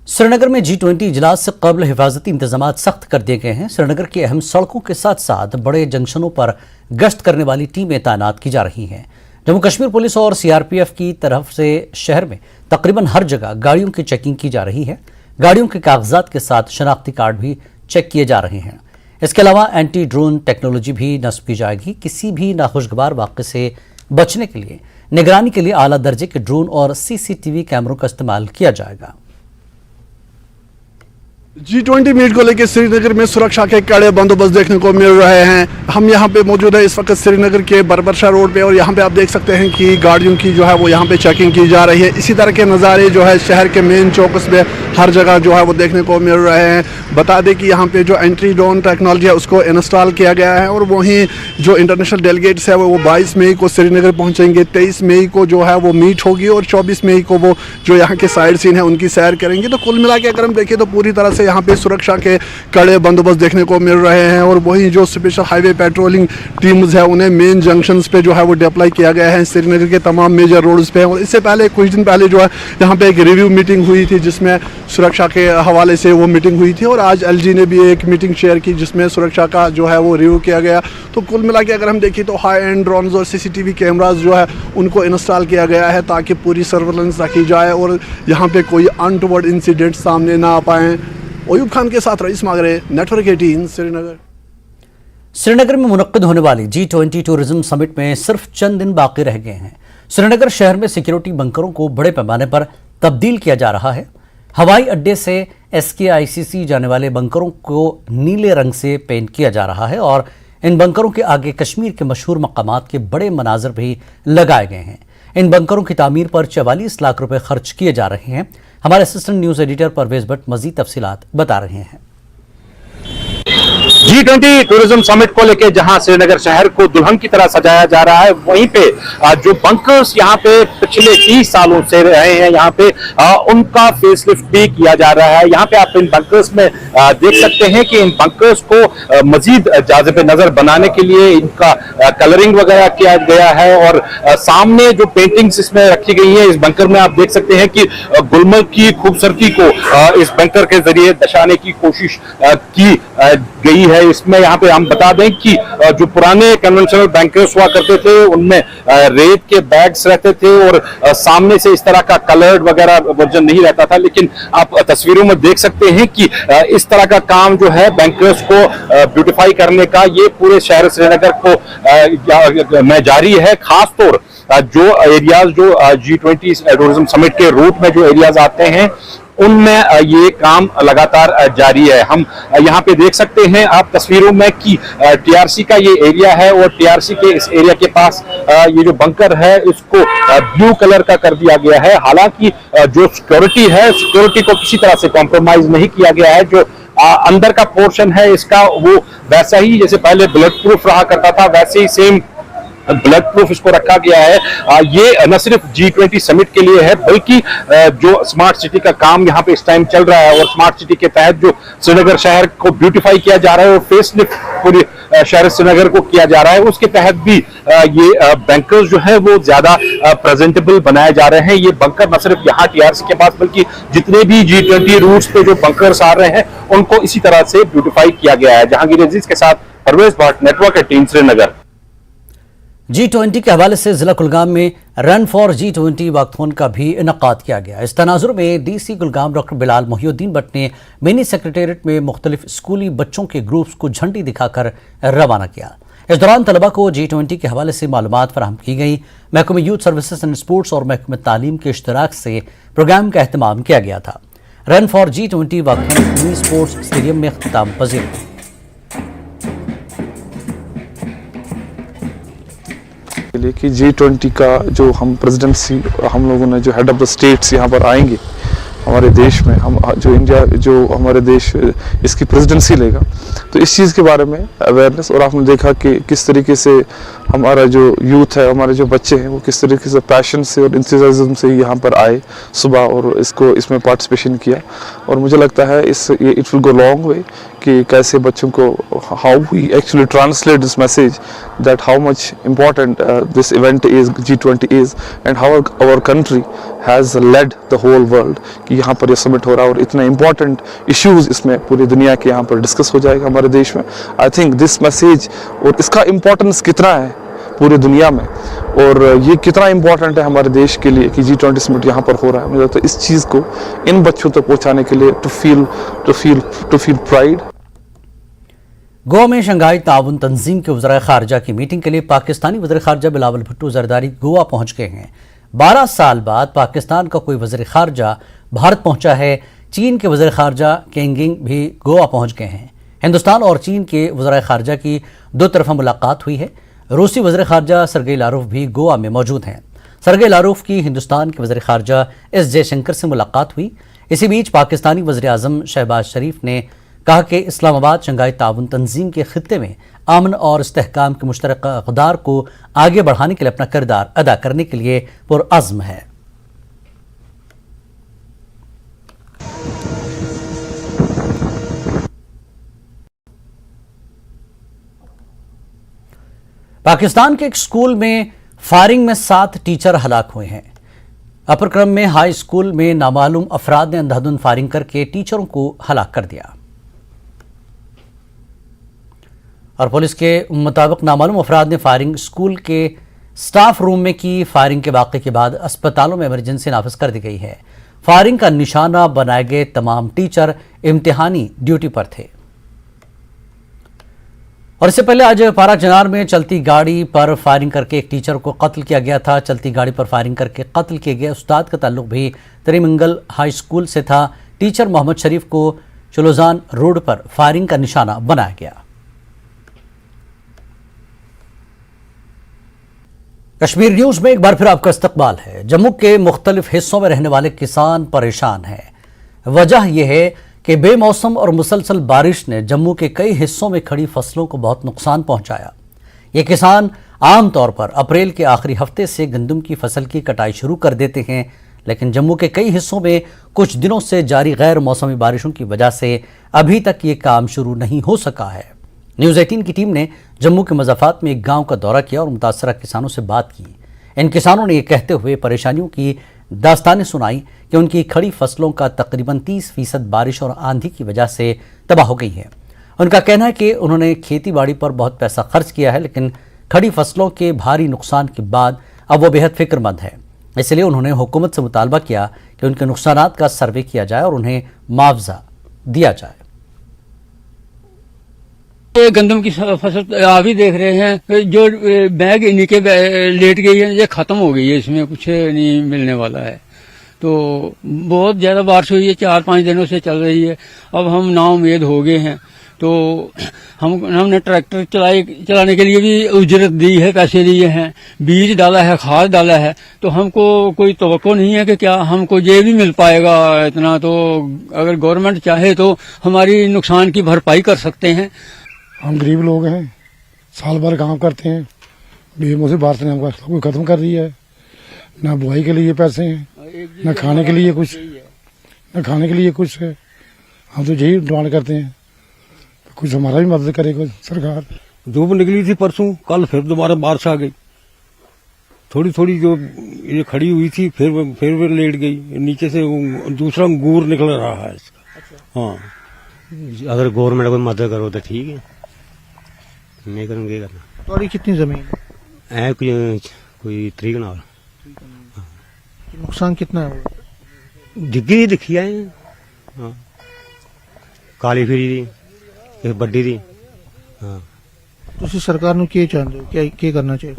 Srinagar में G20 इजलास से कबल हिफाजती इंतजाम सख्त कर दिए गए हैं। श्रीनगर की अहम सड़कों के साथ साथ बड़े जंक्शनों पर गश्त करने वाली टीमें तैनात की जा रही हैं। जम्मू कश्मीर पुलिस और CRPF की तरफ से शहर में तकरीबन हर जगह गाड़ियों की चेकिंग की जा रही है। गाड़ियों के कागजात के साथ शनाख्ती कार्ड भी चेक किए जा रहे हैं। इसके अलावा एंटी ड्रोन टेक्नोलॉजी भी नस्ब की जाएगी। किसी भी नाखुशगवार वाक़े से बचने के लिए निगरानी के लिए आला दर्जे के ड्रोन और CCTV कैमरों का इस्तेमाल किया जाएगा। G20 मीट को लेकर श्रीनगर में सुरक्षा के कड़े बंदोबस्त देखने को मिल रहे हैं। हम यहाँ पे मौजूद है इस वक्त श्रीनगर के बरबरशाह रोड पे और यहाँ पे आप देख सकते हैं कि गाड़ियों की जो है वो यहाँ पे चेकिंग की जा रही है। इसी तरह के नज़ारे जो है शहर के मेन चौकस में हर जगह जो है वो देखने को मिल रहे हैं। बता दें कि यहाँ पे जो एंटी ड्रोन टेक्नोलॉजी है उसको इंस्टॉल किया गया है और वहीं जो इंटरनेशनल डेलीगेट्स है वो 22 मई को श्रीनगर पहुँचेंगे, 23 मई को जो है वो मीट होगी और 24 मई को वो जो यहाँ के साइड सीन है उनकी सैर करेंगे। तो कुल मिला के अगर हम देखें तो पूरी तरह से यहाँ पे सुरक्षा के कड़े बंदोबस्त देखने को मिल रहे हैं और वहीं जो स्पेशल हाईवे पेट्रोलिंग टीम्स है उन्हें मेन जंक्शंस पे जो है वो डिप्लॉय किया गया है श्रीनगर के तमाम मेजर रोड्स पे। और इससे पहले कुछ दिन पहले जो है यहाँ पे एक रिव्यू मीटिंग हुई थी जिसमें सुरक्षा के हवाले से वो मीटिंग हुई थी और आज LG ने भी एक मीटिंग शेयर की जिसमें सुरक्षा का जो है वो रिव्यू किया गया। तो कुल मिला के अगर हम देखें तो हाई एंड ड्रोन्स और CCTV कैमराज जो है उनको इंस्टॉल किया गया है ताकि पूरी सर्वेलेंस रखी जाए और यहाँ पे कोई अनटोवर्ड इंसिडेंट सामने ना आ पाएँ। ओयूब खान के साथ रईस मागरे, नेटवर्क 18 श्रीनगर। श्रीनगर में मुनक्किद होने वाली G20 टूरिज्म समिट में सिर्फ चंद दिन बाकी रह गए हैं। श्रीनगर शहर में सिक्योरिटी बंकरों को बड़े पैमाने पर तब्दील किया जा रहा है। हवाई अड्डे से SKICC जाने वाले बंकरों को नीले रंग से पेंट किया जा रहा है और इन बंकरों के आगे कश्मीर के मशहूर मकामात के बड़े मनाजर भी लगाए गए हैं। इन बंकरों की तामीर पर 44 लाख रुपए खर्च किए जा रहे हैं। हमारे assistant news editor Parvez Bhat मजीद तफसीलात बता रहे हैं। G20 टूरिज्म समिट को लेकर जहां श्रीनगर शहर को दुल्हन की तरह सजाया जा रहा है, वहीं पे जो बंकर्स यहाँ पे पिछले 30 सालों से रहे हैं, यहाँ पे उनका फेसलिफ्ट भी किया जा रहा है। यहाँ पे आप इन बंकर्स में देख सकते हैं कि इन बंकर्स को मजीद जाज़िब नजर बनाने के लिए इनका कलरिंग वगैरह किया गया है और सामने जो पेंटिंग्स इसमें रखी गई है, इस बंकर में आप देख सकते हैं कि गुलमर्ग की खूबसूरती को इस बंकर के जरिए दर्शाने की कोशिश की गई है। इसमें यहाँ पे हम बता दें कि जो पुराने कन्वेंशनल बैंकर्स हुआ करते थे उनमें रेत के बैग्स रहते थे और सामने से इस तरह का कलर्ड वगैरह वर्जन नहीं रहता था, लेकिन आप तस्वीरों में देख सकते हैं कि इस तरह का काम जो है बैंकर्स को ब्यूटिफाई करने का ये पूरे शहर श्रीनगर को में जारी है। खासतौर जो एरियाज जो G20 टूरिज्म समिट के रूट में जो एरियाज आते हैं उनमें ये काम लगातार जारी है। हम यहाँ पे देख सकते हैं आप तस्वीरों में कि TRC का ये एरिया है और TRC के इस एरिया के पास ये जो बंकर है इसको ब्लू कलर का कर दिया गया है। हालांकि जो सिक्योरिटी है, सिक्योरिटी को किसी तरह से कॉम्प्रोमाइज नहीं किया गया है। जो अंदर का पोर्शन है इसका वो वैसा ही जैसे पहले बुलेट प्रूफ रहा करता था, वैसे ही सेम ब्लड प्रूफ इसको रखा गया है। ये न सिर्फ G20 समिट के लिए है बल्कि जो स्मार्ट सिटी का काम यहाँ पे इस टाइम चल रहा है और स्मार्ट सिटी के तहत जो श्रीनगर शहर को ब्यूटिफाई किया जा रहा है और फेसलिफ्ट पूरी शहर श्रीनगर को किया जा रहा है, उसके तहत भी ये बैंकर्स जो है वो ज्यादा प्रेजेंटेबल बनाए जा रहे हैं। ये बंकर न सिर्फ यहाँ TRC के पास बल्कि जितने भी G20 रूट्स पे जो बंकर्स आ रहे हैं उनको इसी तरह से ब्यूटिफाई किया गया है। जहांगीर अजीज के साथ परवेज भट्ट, नेटवर्क 18 श्रीनगर। G20 के हवाले से जिला कुलगाम में रन फॉर G20 वॉकथॉन का भी इनकाद किया गया। इस तनाजुर में DC कुलगाम डॉक्टर बिलाल मोहिउद्दीन भट्ट ने मिनी सेक्रेटेरिएट में मुख्तलिफ स्कूली बच्चों के ग्रुप्स को झंडी दिखाकर रवाना किया। इस दौरान तलबा को G20 के हवाले से मालूमात फराहम की गई। महकमे यूथ सर्विसेज एंड स्पोर्ट्स और महकमे तालीम के इश्तराक से प्रोग्राम का एहतमाम किया गया था। Run for G20 walkathon mini sports stadium में अख्ताम पजीर। लिए कि G20 का जो हम प्रेसिडेंसी हम लोगों ने जो हेड ऑफ द स्टेट्स यहाँ पर आएंगे हमारे देश में, हम जो इंडिया जो हमारे देश इसकी प्रेसिडेंसी लेगा, तो इस चीज़ के बारे में अवेयरनेस। और आपने देखा कि किस तरीके से हमारा जो यूथ है, हमारे जो बच्चे हैं, वो किस तरीके से पैशन से और इंथुसियाज्म से यहाँ पर आए सुबह और इसमें पार्टिसिपेशन किया। और मुझे लगता है ये it will go long way कि कैसे बच्चों को how we actually translate this message that how much important this event is G20 is and how our country has led the whole world कि यहाँ पर ये समिट हो रहा है और इतना इम्पॉर्टेंट इश्यूज इसमें पूरी दुनिया के यहाँ पर डिस्कस हो जाएगा हमारे देश में। आई थिंक दिस मैसेज और इसका इम्पोर्टेंस कितना है पूरी दुनिया में और ये कितना इम्पोर्टेंट है हमारे देश के लिए कि G20 समिट यहाँ पर हो रहा है, मुझे लगता है इस चीज़ को इन बच्चों तक पहुँचाने के लिए टू फील प्राइड। गोवा में शंघाई ताउन तंजीम के वज़ीर ख़ारजा की मीटिंग के लिए पाकिस्तानी वज़ीर ख़ारजा बिलावल भुट्टो ज़रदारी गोवा पहुँच गए हैं। 12 साल बाद पाकिस्तान का कोई वज़ीर ख़ारजा भारत पहुँचा है। चीन के वज़ीर ख़ारजा केंगिंग भी गोवा पहुँच गए हैं। हिंदुस्तान और चीन के वज़ीर ख़ारजा की दो तरफ़ा मुलाकात हुई है। रूसी वज़ीर ख़ारजा सरगेई लारोव भी गोवा में मौजूद हैं। सरगेई लारोव की हिंदुस्तान के वज़ीर ख़ारजा एस जयशंकर से मुलाकात हुई। इसी बीच पाकिस्तानी वज़ीर आज़म शहबाज शरीफ ने कहा कि इस्लामाबाद शंघाई ताउन तंजीम के खित्ते में अमन और इस्तेहकाम के मुश्तरका इक़दार को आगे बढ़ाने के लिए अपना किरदार अदा करने के लिए पुरअज़्म है। पाकिस्तान के एक स्कूल में फायरिंग में 7 टीचर हलाक हुए हैं। अपर क्रम में हाई स्कूल में नामालूम अफराद ने अंधाधुंध फायरिंग करके टीचरों को हलाक कर दिया और पुलिस के मुताबिक नामालूम अफराद ने फायरिंग स्कूल के स्टाफ रूम में की। फायरिंग के वाक़े के बाद अस्पतालों में इमरजेंसी नाफिज कर दी गई है। फायरिंग का निशाना बनाए गए तमाम टीचर इम्तिहानी ड्यूटी पर थे। और इससे पहले आज पारा चनार में चलती गाड़ी पर फायरिंग करके एक टीचर को कत्ल किया गया था। चलती गाड़ी पर फायरिंग करके कत्ल किए गए उस्ताद का ताल्लुक भी त्रिमंगल हाई स्कूल से था। टीचर मोहम्मद शरीफ को चुलोजान रोड पर फायरिंग का निशाना बनाया गया। कश्मीर न्यूज में एक बार फिर आपका इस्तकबाल है। जम्मू के मुख्तलिफ हिस्सों में रहने वाले किसान परेशान हैं। वजह यह है कि बेमौसम और मुसलसल बारिश ने जम्मू के कई हिस्सों में खड़ी फसलों को बहुत नुकसान पहुंचाया। ये किसान आमतौर पर अप्रैल के आखिरी हफ्ते से गंदम की फसल की कटाई शुरू कर देते हैं, लेकिन जम्मू के कई हिस्सों में कुछ दिनों से जारी गैर मौसमी बारिशों की वजह से अभी तक ये काम शुरू नहीं हो सका है। न्यूज़ 18 की टीम ने जम्मू के मज़ाफ़ात में एक गांव का दौरा किया और मुतासरा किसानों से बात की। इन किसानों ने ये कहते हुए परेशानियों की दास्तानें सुनाई कि उनकी खड़ी फसलों का तकरीबन 30% बारिश और आंधी की वजह से तबाह हो गई है। उनका कहना है कि उन्होंने खेती बाड़ी पर बहुत पैसा खर्च किया है, लेकिन खड़ी फसलों के भारी नुकसान के बाद अब वो बेहद फिक्रमंद है। इसलिए उन्होंने हुकूमत से मुतालबा किया कि उनके नुकसानात का सर्वे किया जाए और उन्हें मुआवजा दिया जाए। ये गंदम की फसल आप ही देख रहे हैं, जो बैग नीचे लेट गई है ये खत्म हो गई है, इसमें कुछ नहीं मिलने वाला है। तो बहुत ज्यादा बारिश हुई है, 4-5 दिनों से चल रही है। अब हम नाउम्मीद हो गए हैं, तो हमने ट्रैक्टर चलाने के लिए भी उजरत दी है, पैसे दिए हैं, बीज डाला है, खाद डाला है। तो हमको कोई तवक्को नहीं है कि क्या हमको ये भी मिल पाएगा इतना। तो अगर गवर्नमेंट चाहे तो हमारी नुकसान की भरपाई कर सकते हैं। हम गरीब लोग हैं, साल भर काम करते हैं, बेमौसमी बारिश ने हमको सब कुछ खत्म कर दिया है। ना बुआई के लिए पैसे हैं, न खाने के लिए कुछ है। हम तो यही डिमांड करते हैं, कुछ हमारा भी मदद करेगा सरकार। धूप निकली थी परसों, कल फिर दोबारा बारिश आ गई। थोड़ी थोड़ी जो ये खड़ी हुई थी फिर लेट गई, नीचे से दूसरा अंगूर निकल रहा है इसका। हाँ, अगर गवर्नमेंट कोई मदद करो तो ठीक है, नहीं करेंगे करना। थोड़ी कितनी जमीन है? कोई 3 कनाल। नुकसान कितना है? डिग्गी दिखी है, हाँ, काली फिरी दी, बड्डी दी। हाँ, तुसी सरकार ਨੂੰ ਕੀ ਚਾਹੁੰਦੇ ਹੋ, क्या करना चाहिए?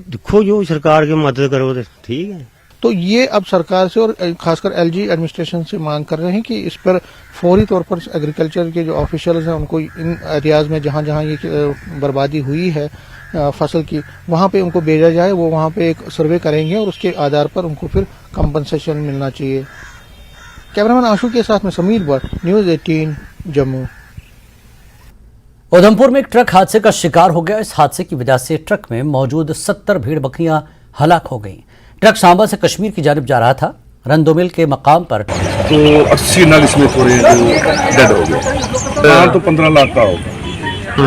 देखो जो सरकार की मदद करो तो ठीक है। तो ये अब सरकार से और खासकर एलजी एडमिनिस्ट्रेशन से मांग कर रहे हैं कि इस पर फौरी तौर पर एग्रीकल्चर के जो ऑफिशियल्स हैं उनको इन एरियाज में जहां जहां ये बर्बादी हुई है फसल की, वहां पे उनको भेजा जाए। वो वहां पे एक सर्वे करेंगे और उसके आधार पर उनको फिर कंपनसेशन मिलना चाहिए। कैमरामैन आशु के साथ में समीर भट्ट, न्यूज़ 18 जम्मू। उधमपुर में एक ट्रक हादसे का शिकार हो गया। इस हादसे की वजह से ट्रक में मौजूद 70 भेड़ बकरियां हलाक हो गईं। ट्रक सांबा से कश्मीर की जानिब जा रहा था। रंदोमिल के मकाम पर तो 80 नग इसमें थोड़े डेड हो गए, तो 15 लाख का होगा।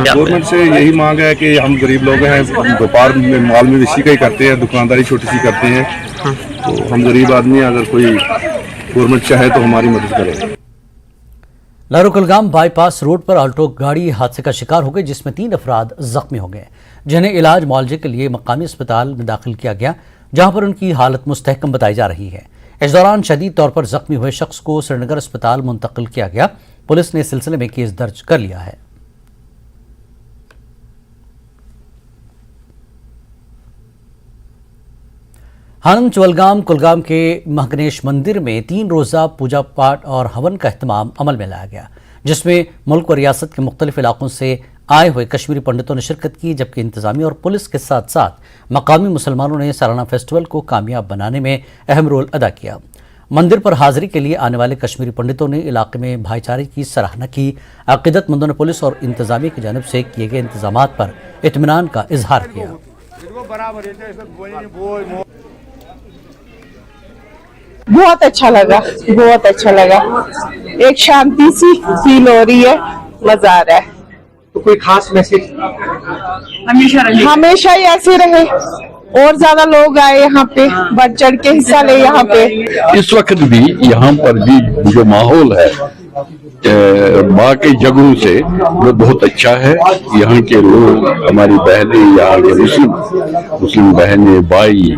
गवर्नमेंट से यही मांग है कि हम गरीब लोग हैं, व्यापार में माल मवेशी का ही करते हैं, दुकानदारी छोटी सी करते हैं, तो हम गरीब आदमी हैं, अगर कोई गवर्नमेंट चाहे तो हमारी मदद करे। लारू कुलगाम बाईपास रोड पर आल्टो गाड़ी हादसे का शिकार हो गई, जिसमें 3 अफराद जख्मी हो गए, जिन्हें इलाज मुआवजे के लिए मकामी अस्पताल में दाखिल किया गया, जहां पर उनकी हालत मुस्तहकम बताई जा रही है। इस दौरान शदीद तौर पर जख्मी हुए शख्स को श्रीनगर अस्पताल मुंतकिल किया गया। पुलिस ने इस सिलसिले में केस दर्ज कर लिया है। हानम चवलगाम कुलगाम के महगनेश मंदिर में 3 रोज़ा पूजा पाठ और हवन का एहतमाम अमल में लाया गया, जिसमें मुल्क और रियासत के मुख्तलिफ इलाकों से आए हुए कश्मीरी पंडितों ने शिरकत की, जबकि इंतजामिया और पुलिस के साथ साथ मकामी मुसलमानों ने सालाना फेस्टिवल को कामयाब बनाने में अहम रोल अदा किया। मंदिर पर हाजिरी के लिए आने वाले कश्मीरी पंडितों ने इलाके में भाईचारे की सराहना की। अकीदतमंदों ने पुलिस और इंतजामिया की जानिब से किए गए इंतजाम पर इत्मीनान का इजहार किया। बहुत अच्छा लगा, बहुत अच्छा लगा। एक शांति सी फील हो रही है, मजा आ रहा है। तो कोई खास मैसेज? हमेशा ही ऐसे रहे और ज्यादा लोग आए यहाँ पे, बढ़ चढ़ के हिस्सा ले यहाँ पे। इस वक्त भी यहाँ पर भी जो माहौल है बाकी जगहों से वो बहुत अच्छा है। यहाँ के लोग, हमारी बहनें, यहाँ के मुस्लिम बहनें, भाई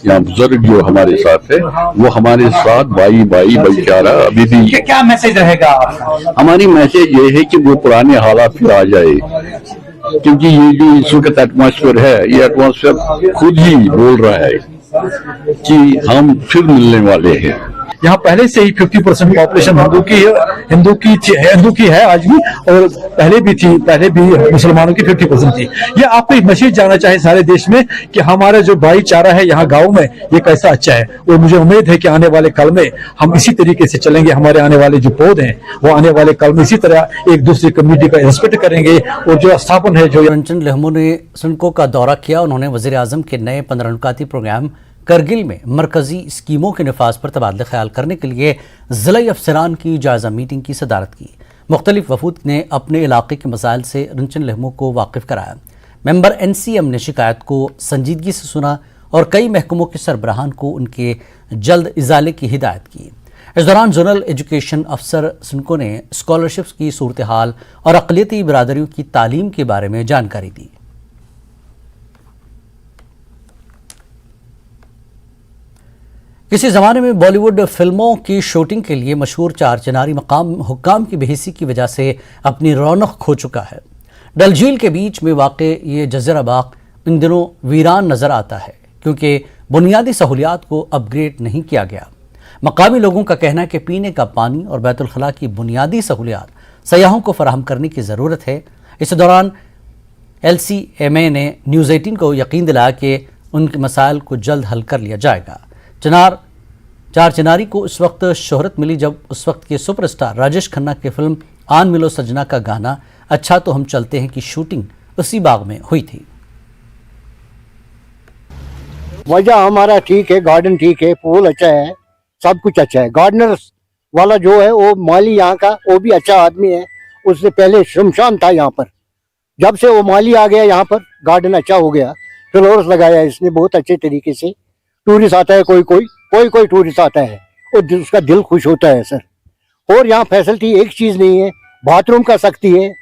यहाँ बुजुर्ग जो हमारे साथ है वो हमारे साथ भाईचारा अभी भी। क्या मैसेज रहेगा आपका? हमारी मैसेज ये है कि वो पुराने हालात पे आ जाए, क्योंकि ये जो इस वक्त एटमॉस्फेयर है, ये एटमॉस्फेयर खुद ही बोल रहा है कि हम फिर मिलने वाले हैं। यहाँ पहले से ही 50% पॉपुलेशन हिंदू की है आज भी, और पहले भी मुसलमानों की 50% थी। ये आपको एक मैसेज जाना चाहे सारे देश में कि हमारा जो भाईचारा है यहाँ गांव में ये कैसा अच्छा है, और मुझे उम्मीद है कि आने वाले कल में हम इसी तरीके से चलेंगे। हमारे आने वाले जो पौधे हैं वो आने वाले कल में इसी तरह एक दूसरी कम्युनिटी का रिस्पेक्ट करेंगे, और जो स्थापन है जो रंजन लहमू ने सनको का दौरा किया। उन्होंने वजीर आजम के नए 15 नुकाती प्रोग्राम करगिल में मरकजी स्कीमों के नफाज पर तबादला ख्याल करने के लिए ज़िला अफसरान की जायजा मीटिंग की सदारत की। मुख्तलिफ वफूद ने अपने इलाके के मसाइल से रंजन लहमू को वाकिफ कराया। मेंबर NCM ने शिकायत को संजीदगी से सुना और कई महकमों के सरबराहान को उनके जल्द इजाले की हिदायत की। इस दौरान जोनल एजुकेशन अफसर सनको ने स्कॉलरशिप्स की सूरत हाल और अक़लियती बिरादरियों की तालीम के बारे में जानकारी दी। किसी ज़माने में बॉलीवुड फिल्मों की शूटिंग के लिए मशहूर चार चिनारी मकाम हुक्काम की बेहिसी की वजह से अपनी रौनक खो चुका है। डल झील के बीच में वाक़ ये जज़ीरा बाग इन दिनों वीरान नज़र आता है क्योंकि बुनियादी सहूलियात को अपग्रेड नहीं किया गया। मकामी लोगों का कहना है कि पीने का पानी और बैतुल खला की बुनियादी सहूलियात सयाहों को फराहम करने की ज़रूरत है। इस दौरान LCMA ने न्यूज़ 18 को यकीन दिलाया कि उनके मसाइल को जल्द हल कर लिया जाएगा। चार चिनारी को उस वक्त शोहरत मिली जब उस वक्त के सुपरस्टार राजेश खन्ना की फिल्म आन मिलो सजना का गाना अच्छा तो हम चलते हैं की शूटिंग उसी बाग में हुई थी। वजह हमारा ठीक है, गार्डन ठीक है, पूल अच्छा है, सब कुछ अच्छा है। गार्डनर वाला जो है वो माली यहाँ का, वो भी अच्छा आदमी है। उससे पहले शमशान था यहाँ पर, जब से वो माली आ गया यहाँ पर गार्डन अच्छा हो गया। फ्लोर्स लगाया इसने बहुत अच्छे तरीके से। टूरिस्ट आता है, कोई टूरिस्ट आता है और उसका दिल खुश होता है सर। और यहाँ फैसिलिटी एक चीज़ नहीं है, बाथरूम का सख्ती है।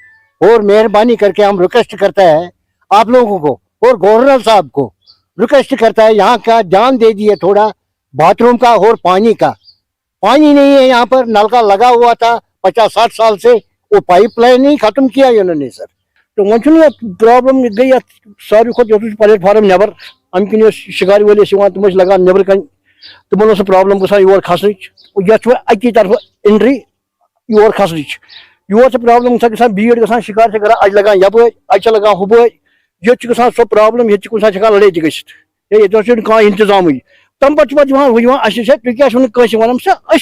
और मेहरबानी करके हम रिक्वेस्ट करता है आप लोगों को और गवर्नर साहब को रिक्वेस्ट करता है, यहाँ का ध्यान दे दिए थोड़ा बाथरूम का और पानी का। पानी नहीं है यहाँ पर, नलका लगा हुआ था 50-60 साल से, वो पाइपलाइन नहीं खत्म किया इन्होंने सर। तो वो प्रॉब्लम गई सारी खुद प्लेटफार्म नबर अमकिन शिकार वलिस तुम लगान नबर कन तुम प्रॉब्लम गसान योर खसनच अकी तरफ एंट्री योर खसनच योर प्रॉब्लम गसान भीड़ गसान शिकार से अज लगान यप अज लगान हुब ये गसान सो प्रॉब्लम ये कुछ लड़ाई तक गि कह इंतजाम तम पे तुम क्या वन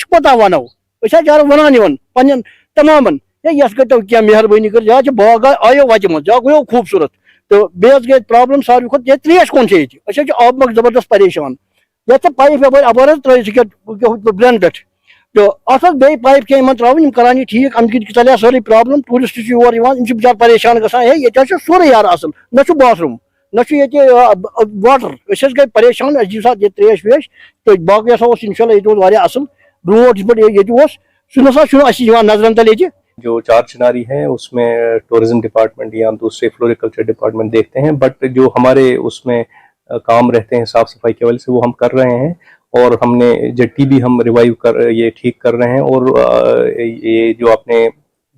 कोता वनो वन पन तमाम यस गो क्या मेहरबानी कर बाग आयो वजह मज गो खूबसूरत। तो बेस गई प्रॉब्लम सारी खुद ये त्रेश कौन से आब मग जबरदस्त परेशान ये पाइप अपर ब्रेन पे तो अत बे पाइप क्या त्रावन करान ठीक अमिक चलिया सारी प्रॉब्लम टूरिस्ट योर बेचार परेशान गसान ये सोरे यार असल न बाथरूम न वाटर गई परेशान ये त्रेश वेश तो बाकी हसा इंशाल्लाह ये असल ब्रोट ये सह नसा नजरन तल ये जो चार चिनारी है उसमें टूरिज्म डिपार्टमेंट या दूसरे फ्लोरिकल्चर डिपार्टमेंट देखते हैं, बट जो हमारे उसमें काम रहते हैं साफ सफाई के वजह से वो हम कर रहे हैं। और हमने जेट्टी भी हम रिवाइव कर ये ठीक कर रहे हैं। और ये जो आपने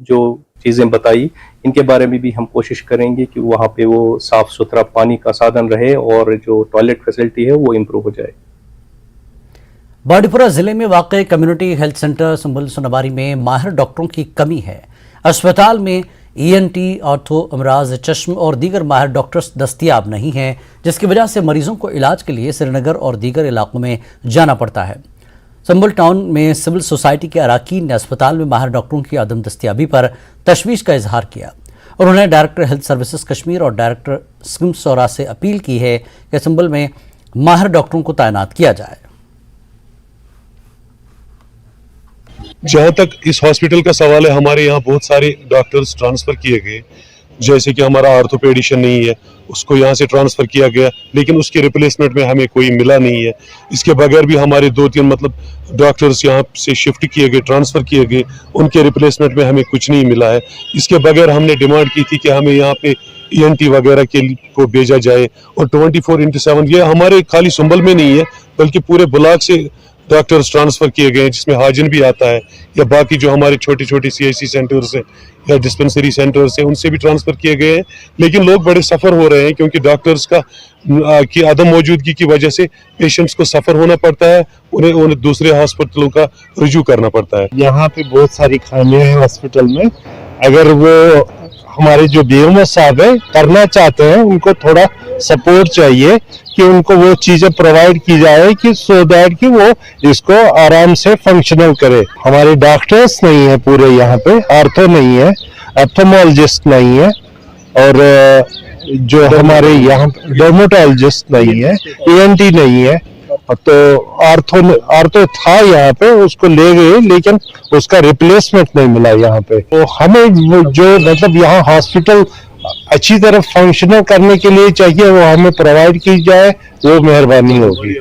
जो चीज़ें बताई इनके बारे में भी हम कोशिश करेंगे कि वहाँ पे वो साफ़ सुथरा पानी का साधन रहे और जो टॉयलेट फैसिलिटी है वो इम्प्रूव हो जाए। बांडीपुरा जिले में वाक़ कम्युनिटी हेल्थ सेंटर संबल सोनाबारी में माहिर डॉक्टरों की कमी है। अस्पताल में ENT, ऑर्थो, अमराज, चश्म और दीगर माहिर डॉक्टर्स दस्तियाब नहीं हैं, जिसकी वजह से मरीजों को इलाज के लिए श्रीनगर और दीगर इलाकों में जाना पड़ता है। संबल टाउन में सिविल सोसाइटी के अरकान ने अस्पताल में माहिर डॉक्टरों की अदम दस्तियाबी पर तशवीश का इजहार किया। उन्होंने डायरेक्टर हेल्थ सर्विसेज कश्मीर और डायरेक्टर स्किम सौरा से अपील की है कि संबल में माहिर डॉक्टरों को तैनात किया जाए। जहाँ तक इस हॉस्पिटल का सवाल है, हमारे यहाँ बहुत सारे डॉक्टर्स ट्रांसफर किए गए, जैसे कि हमारा ऑर्थोपेडिशियन नहीं है उसको यहाँ से ट्रांसफर किया गया, लेकिन उसके रिप्लेसमेंट में हमें कोई मिला नहीं है। इसके बगैर भी हमारे 2-3 डॉक्टर्स यहाँ से शिफ्ट किए गए, ट्रांसफर किए गए, उनके रिप्लेसमेंट में हमें कुछ नहीं मिला है। इसके बगैर हमने डिमांड की थी कि हमें यहाँ पे ENT वगैरह को भेजा जाए। और 24/7 ये हमारे खाली संभल में नहीं है बल्कि पूरे ब्लॉक से डॉक्टर्स ट्रांसफर किए गए हैं, जिसमें हाजिन भी आता है, या बाकी जो हमारे छोटे छोटे CIC सेंटर्स हैं या डिस्पेंसरी सेंटर्स हैं उनसे भी ट्रांसफर किए गए हैं। लेकिन लोग बड़े सफ़र हो रहे हैं क्योंकि डॉक्टर्स की अदम मौजूदगी की वजह से पेशेंट्स को सफ़र होना पड़ता है, उन्हें दूसरे हॉस्पिटलों का रुजू करना पड़ता है। यहाँ पे बहुत सारी खामियां हैं हॉस्पिटल में। अगर वो हमारे जो BMO साहब है करना चाहते हैं, उनको थोड़ा सपोर्ट चाहिए कि उनको वो चीजें प्रोवाइड की जाए कि सो दैट कि वो इसको आराम से फंक्शनल करे। हमारे डॉक्टर्स नहीं है पूरे यहाँ पे, आर्थो नहीं है, ऑप्थेमोलॉजिस्ट नहीं है, और जो हमारे यहाँ डर्मेटोलॉजिस्ट नहीं है, ENT नहीं है। तो आर्थो था यहाँ पे, उसको ले गए लेकिन उसका रिप्लेसमेंट नहीं मिला यहाँ पे। तो हमें जो मतलब यहाँ हॉस्पिटल अच्छी तरह फंक्शनल करने के लिए चाहिए वो हमें प्रोवाइड की जाए, वो मेहरबानी होगी।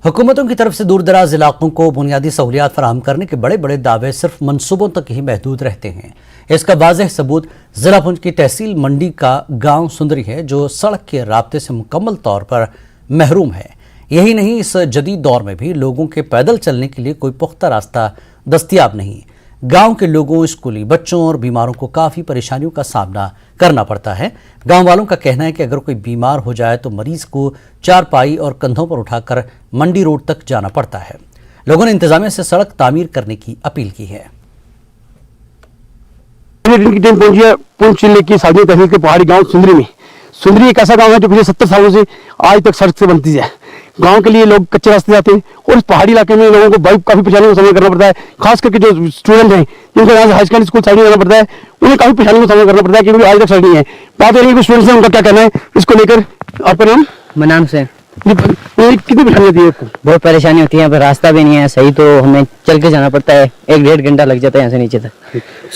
हुकूमतों की तरफ से दूर दराज इलाकों को बुनियादी सहूलियात फराहम करने के बड़े बड़े दावे सिर्फ मंसूबों तक ही महदूद रहते हैं। इसका वाज़ेह सबूत जिला पुंछ की तहसील मंडी का गांव सुंदरी है, जो सड़क के राब्ते से मुकम्मल तौर पर महरूम है। यही नहीं, इस जदीद दौर में भी लोगों के पैदल चलने के लिए कोई पुख्ता रास्ता दस्तयाब नहीं। गांव के लोगों, स्कूली बच्चों और बीमारों को काफ़ी परेशानियों का सामना करना पड़ता है। गांव वालों का कहना है कि अगर कोई बीमार हो जाए तो मरीज को चारपाई और कंधों पर उठाकर मंडी रोड तक जाना पड़ता है। लोगों ने इंतजामिया से सड़क तामीर करने की अपील की है। की टीम पहुंची है पुंछ जिले की साधु तहसील के पहाड़ी गांव सुंदरी में। सुंदरी एक ऐसा गांव है जो पिछले 70 सालों से आज तक सड़क से बनती है। गांव के लिए लोग कच्चे रास्ते जाते हैं और इस पहाड़ी इलाके में लोगों को काफी परेशानियों का सामना करना पड़ता है। खास करके जो स्टूडेंट हैं जिनको यहाँ से हाई सेकेंडरी स्कूल साइड में जाना पड़ता है, उन्हें काफी परेशानियों का सामना करना पड़ता है क्योंकि आज तक सड़क नहीं है। बात करेंगे कि स्टूडेंट्स हैं, उनका क्या कहना है इसको लेकर। आपका नाम? मनाम से। कितनी परेशानी होती है? बहुत परेशानी होती है, यहाँ पर रास्ता भी नहीं है सही, तो हमें चल के जाना पड़ता है। 1-1.5 घंटा लग जाता है यहाँ से नीचे तक।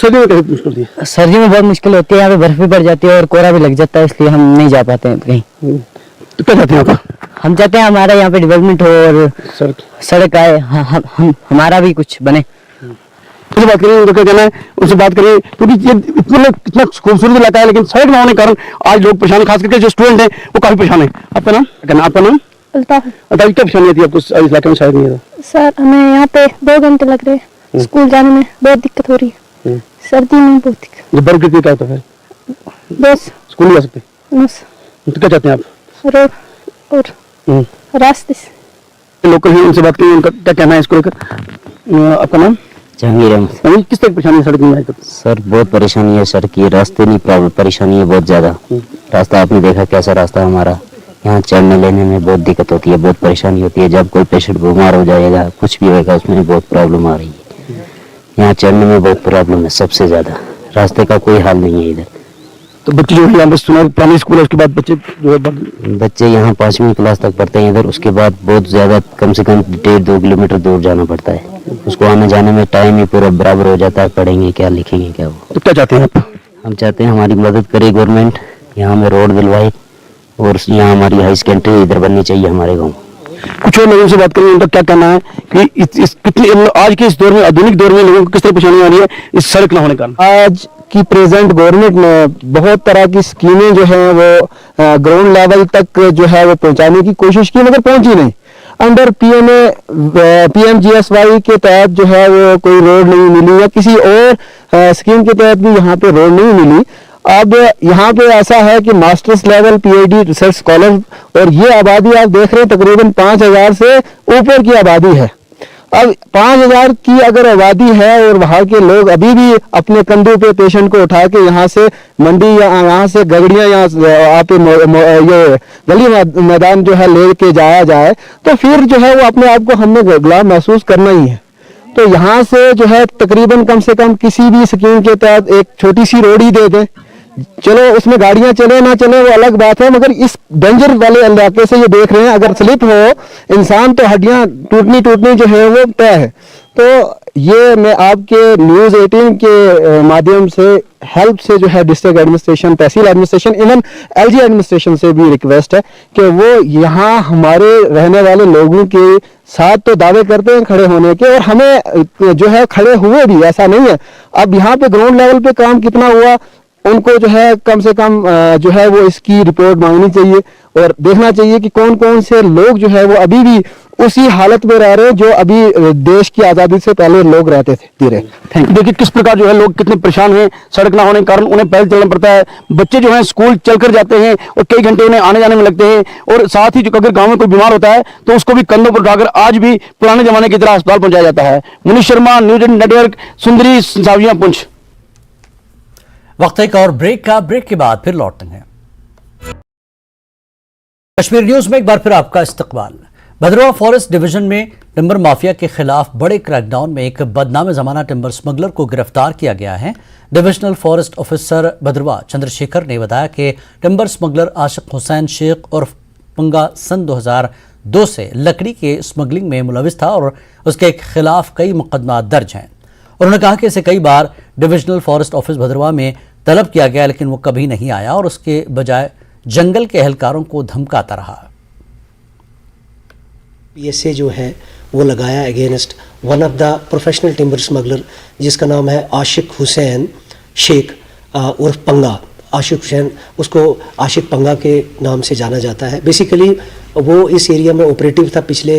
सर्दी में कैसे मुश्किल होती है? सर्दी में बहुत मुश्किल होती है, यहाँ पे बर्फ भी पड़ जाती है और कोहरा भी लग जाता है, इसलिए हम नहीं जा पाते हैं कहीं। तो क्या चाहते हैं आप? हम चाहते हैं हमारा यहाँ पे डेवलपमेंट हो और सड़क आए, हमारा भी कुछ बने। उनसे बात करिए, उनका क्या कहना है उनसे बात करिए, क्योंकि ये इतना खूबसूरत इलाका है लेकिन सड़क ना होने के कारण आज लोग परेशान, खास करके जो स्टूडेंट हैं वो काफी परेशान है। आपका नाम? आपका नाम? अल्ताफ। क्या परेशानी आती है आपको इस इलाके में? शायद नहीं है सर, हमें यहाँ पे 2 घंटे लग रहे हैं स्कूल जाने में, बहुत दिक्कत हो रही है। सर्दी में बहुत दिक्कत। जब बर्फ गिरती है क्या होता है? बस स्कूल नहीं जा सकते। तो क्या चाहते हैं आप? रोड और रास्ते से। लोकल हैं, उनसे बात करिए, उनका क्या कहना है इसको लेकर। आपका नाम? जहांगीर अहमद। किस तरह की परेशानी सड़क में? सर बहुत परेशानी है सड़क की, रास्ते नहीं, प्रॉब्लम परेशानी है बहुत ज्यादा। रास्ता आपने देखा कैसा रास्ता है हमारा, यहाँ चढ़ने लेने में बहुत दिक्कत होती है, बहुत परेशानी होती है। जब कोई पेशेंट बीमार हो जाएगा, कुछ भी होगा, उसमें बहुत प्रॉब्लम आ रही है। यहाँ चढ़ने में बहुत प्रॉब्लम है, सबसे ज्यादा रास्ते का कोई हाल नहीं है इधर। तो बच्चे जो है सुना प्राइमरी स्कूल है, उसके बाद बच्चे यहाँ 5वीं क्लास तक पढ़ते हैं इधर, उसके बाद बहुत ज्यादा कम से कम 1.5-2 किलोमीटर दूर जाना पड़ता है। उसको आने जाने में टाइम ही पूरा बराबर हो जाता है, पढ़ेंगे क्या लिखेंगे क्या वो। तो क्या चाहते हैं आप? हम चाहते हैं हमारी मदद करे गवर्नमेंट, यहाँ में रोड दिलवाए और यहाँ हमारी हाई सेकेंडरी इधर बननी चाहिए हमारे गाँव। कुछ और लोगों से बात करें, उनका क्या कहना है कि कितनी आज के इस दौर में, आधुनिक दौर में लोगों को किस तरह परेशानी आ रही है इस सड़क न होने का? आज की प्रेजेंट गवर्नमेंट ने बहुत तरह की स्कीमें जो है वो ग्राउंड लेवल तक जो है वो पहुंचाने की कोशिश की, मगर पहुंची नहीं। अंडर PMGSY के तहत जो है वो कोई रोड नहीं मिली, या किसी और स्कीम के तहत भी यहाँ पे रोड नहीं मिली। अब यहाँ पे ऐसा है कि masters level PhD research scholar, और ये आबादी आप देख रहे हैं तकरीबन 5000 से ऊपर की आबादी है। अब 5000 की अगर आबादी है और वहाँ के लोग अभी भी अपने कंधों पे पेशेंट को उठा के यहाँ से मंडी या यहाँ से गगड़ियाँ या आप ये गली मैदान जो है लेके जाया जाए, तो फिर जो है वो अपने आप को हमने गुलाम महसूस करना ही है। तो यहाँ से जो है तकरीबन कम से कम किसी भी स्कीम के तहत एक छोटी सी रोड ही दे दें, चलो उसमें गाड़ियां चले ना चले वो अलग बात है, मगर इस डेंजर वाले इलाके से ये देख रहे हैं अगर स्लिप हो इंसान तो हड्डियां टूटनी जो है वो तय है। तो ये मैं आपके न्यूज़ 18 के माध्यम से हेल्प से जो है डिस्ट्रिक्ट एडमिनिस्ट्रेशन, तहसील एडमिनिस्ट्रेशन, इवन LG एडमिनिस्ट्रेशन से भी रिक्वेस्ट है कि वो यहाँ हमारे रहने वाले लोगों के साथ तो दावे करते हैं खड़े होने के, और हमें जो है खड़े हुए भी, ऐसा नहीं है। अब यहाँ पे ग्राउंड लेवल पे काम कितना हुआ उनको जो है कम से कम जो है वो इसकी रिपोर्ट मांगनी चाहिए और देखना चाहिए कि कौन कौन से लोग जो है वो अभी भी उसी हालत में रह रहे हैं जो अभी देश की आज़ादी से पहले लोग रहते थे। धीरे थैंक यू। देखिए किस प्रकार जो है लोग कितने परेशान हैं, सड़क ना होने के कारण उन्हें पैदल चलना पड़ता है। बच्चे जो हैं स्कूल चलकर जाते हैं और कई घंटे उन्हें आने जाने में लगते हैं, और साथ ही जो अगर गाँव में कोई बीमार होता है तो उसको भी कंधों पर उठाकर आज भी पुराने जमाने की तरह अस्पताल पहुंचाया जाता है। मुनीष शर्मा, न्यूज नेटवर्क, सुंदरी, साविया, पुंछ। वक्त एक और ब्रेक का, ब्रेक के बाद फिर लौटते हैं। कश्मीर न्यूज में एक बार फिर आपका इस्तकबाल। भद्रवा फॉरेस्ट डिवीजन में टिम्बर माफिया के खिलाफ बड़े क्रैकडाउन में एक बदनामे जमाना टिम्बर स्मगलर को गिरफ्तार किया गया है। डिविजनल फॉरेस्ट ऑफिसर भद्रवा चंद्रशेखर ने बताया कि टिम्बर स्मगलर आशिक हुसैन शेख और पंगा सन 2002 से लकड़ी के स्मगलिंग में मुलविस था और उसके खिलाफ कई मुकदमा दर्ज हैं। उन्होंने कहा कि इसे कई बार डिविजनल फॉरेस्ट ऑफिस भद्रवा में तलब किया गया, लेकिन वो कभी नहीं आया और उसके बजाय जंगल के एहलकारों को धमकाता रहा। पीएसए जो है वो लगाया against one of the professional timber smuggler जिसका नाम है आशिक हुसैन शेख उर्फ पंगा। आशिक हुसैन, उसको आशिक पंगा के नाम से जाना जाता है। बेसिकली वो इस एरिया में ऑपरेटिव था पिछले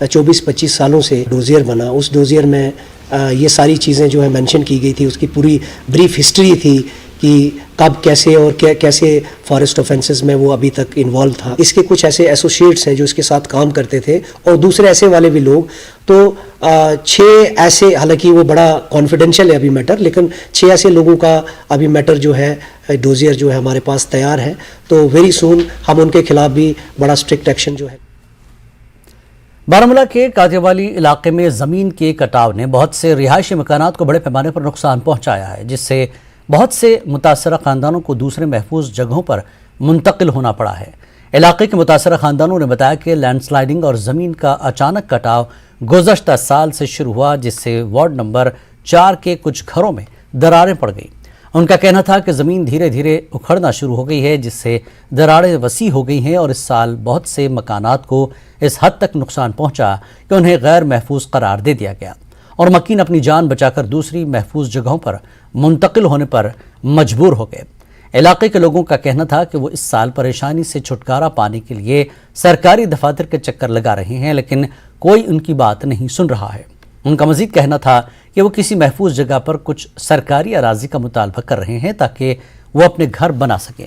24-25 सालों से। डोजियर बना, उस डोजियर में ये सारी चीज़ें जो है मेंशन की गई थी। उसकी पूरी ब्रीफ हिस्ट्री थी कि कब, कैसे और कैसे फॉरेस्ट ऑफेंसेस में वो अभी तक इन्वॉल्व था। इसके कुछ ऐसे एसोसिएट्स हैं जो इसके साथ काम करते थे और दूसरे ऐसे वाले भी लोग। तो 6 ऐसे, हालांकि वो बड़ा कॉन्फिडेंशियल है अभी मैटर, लेकिन 6 ऐसे लोगों का अभी मैटर जो है डोजियर जो है हमारे पास तैयार है। तो वेरी सून हम उनके खिलाफ भी बड़ा स्ट्रिक्ट एक्शन जो है। बारामूला के कादियावाली इलाके में जमीन के कटाव ने बहुत से रिहायशी मकानात को बड़े पैमाने पर नुकसान पहुंचाया है, जिससे बहुत से मुतासरा खानदानों को दूसरे महफूज जगहों पर मुंतकिल होना पड़ा है। इलाके के मुतासरा खानदानों ने बताया कि लैंडस्लाइडिंग और ज़मीन का अचानक कटाव गुज़श्ता साल से शुरू हुआ, जिससे वार्ड नंबर 4 के कुछ घरों में दरारें पड़ गई। उनका कहना था कि ज़मीन धीरे धीरे उखड़ना शुरू हो गई है, जिससे दरारें वसी हो गई हैं और इस साल बहुत से मकानात को इस हद तक नुकसान पहुंचा कि उन्हें गैर महफूज करार दे दिया गया और मकीन अपनी जान बचाकर दूसरी महफूज जगहों पर मुंतकिल होने पर मजबूर हो गए। इलाके के लोगों का कहना था कि वो इस साल परेशानी से छुटकारा पाने के लिए सरकारी दफातर के चक्कर लगा रहे हैं, लेकिन कोई उनकी बात नहीं सुन रहा है। उनका मजीद कहना था कि वो किसी महफूज जगह पर कुछ सरकारी अराजी का मुतालबा कर रहे हैं ताकि वो अपने घर बना सकें।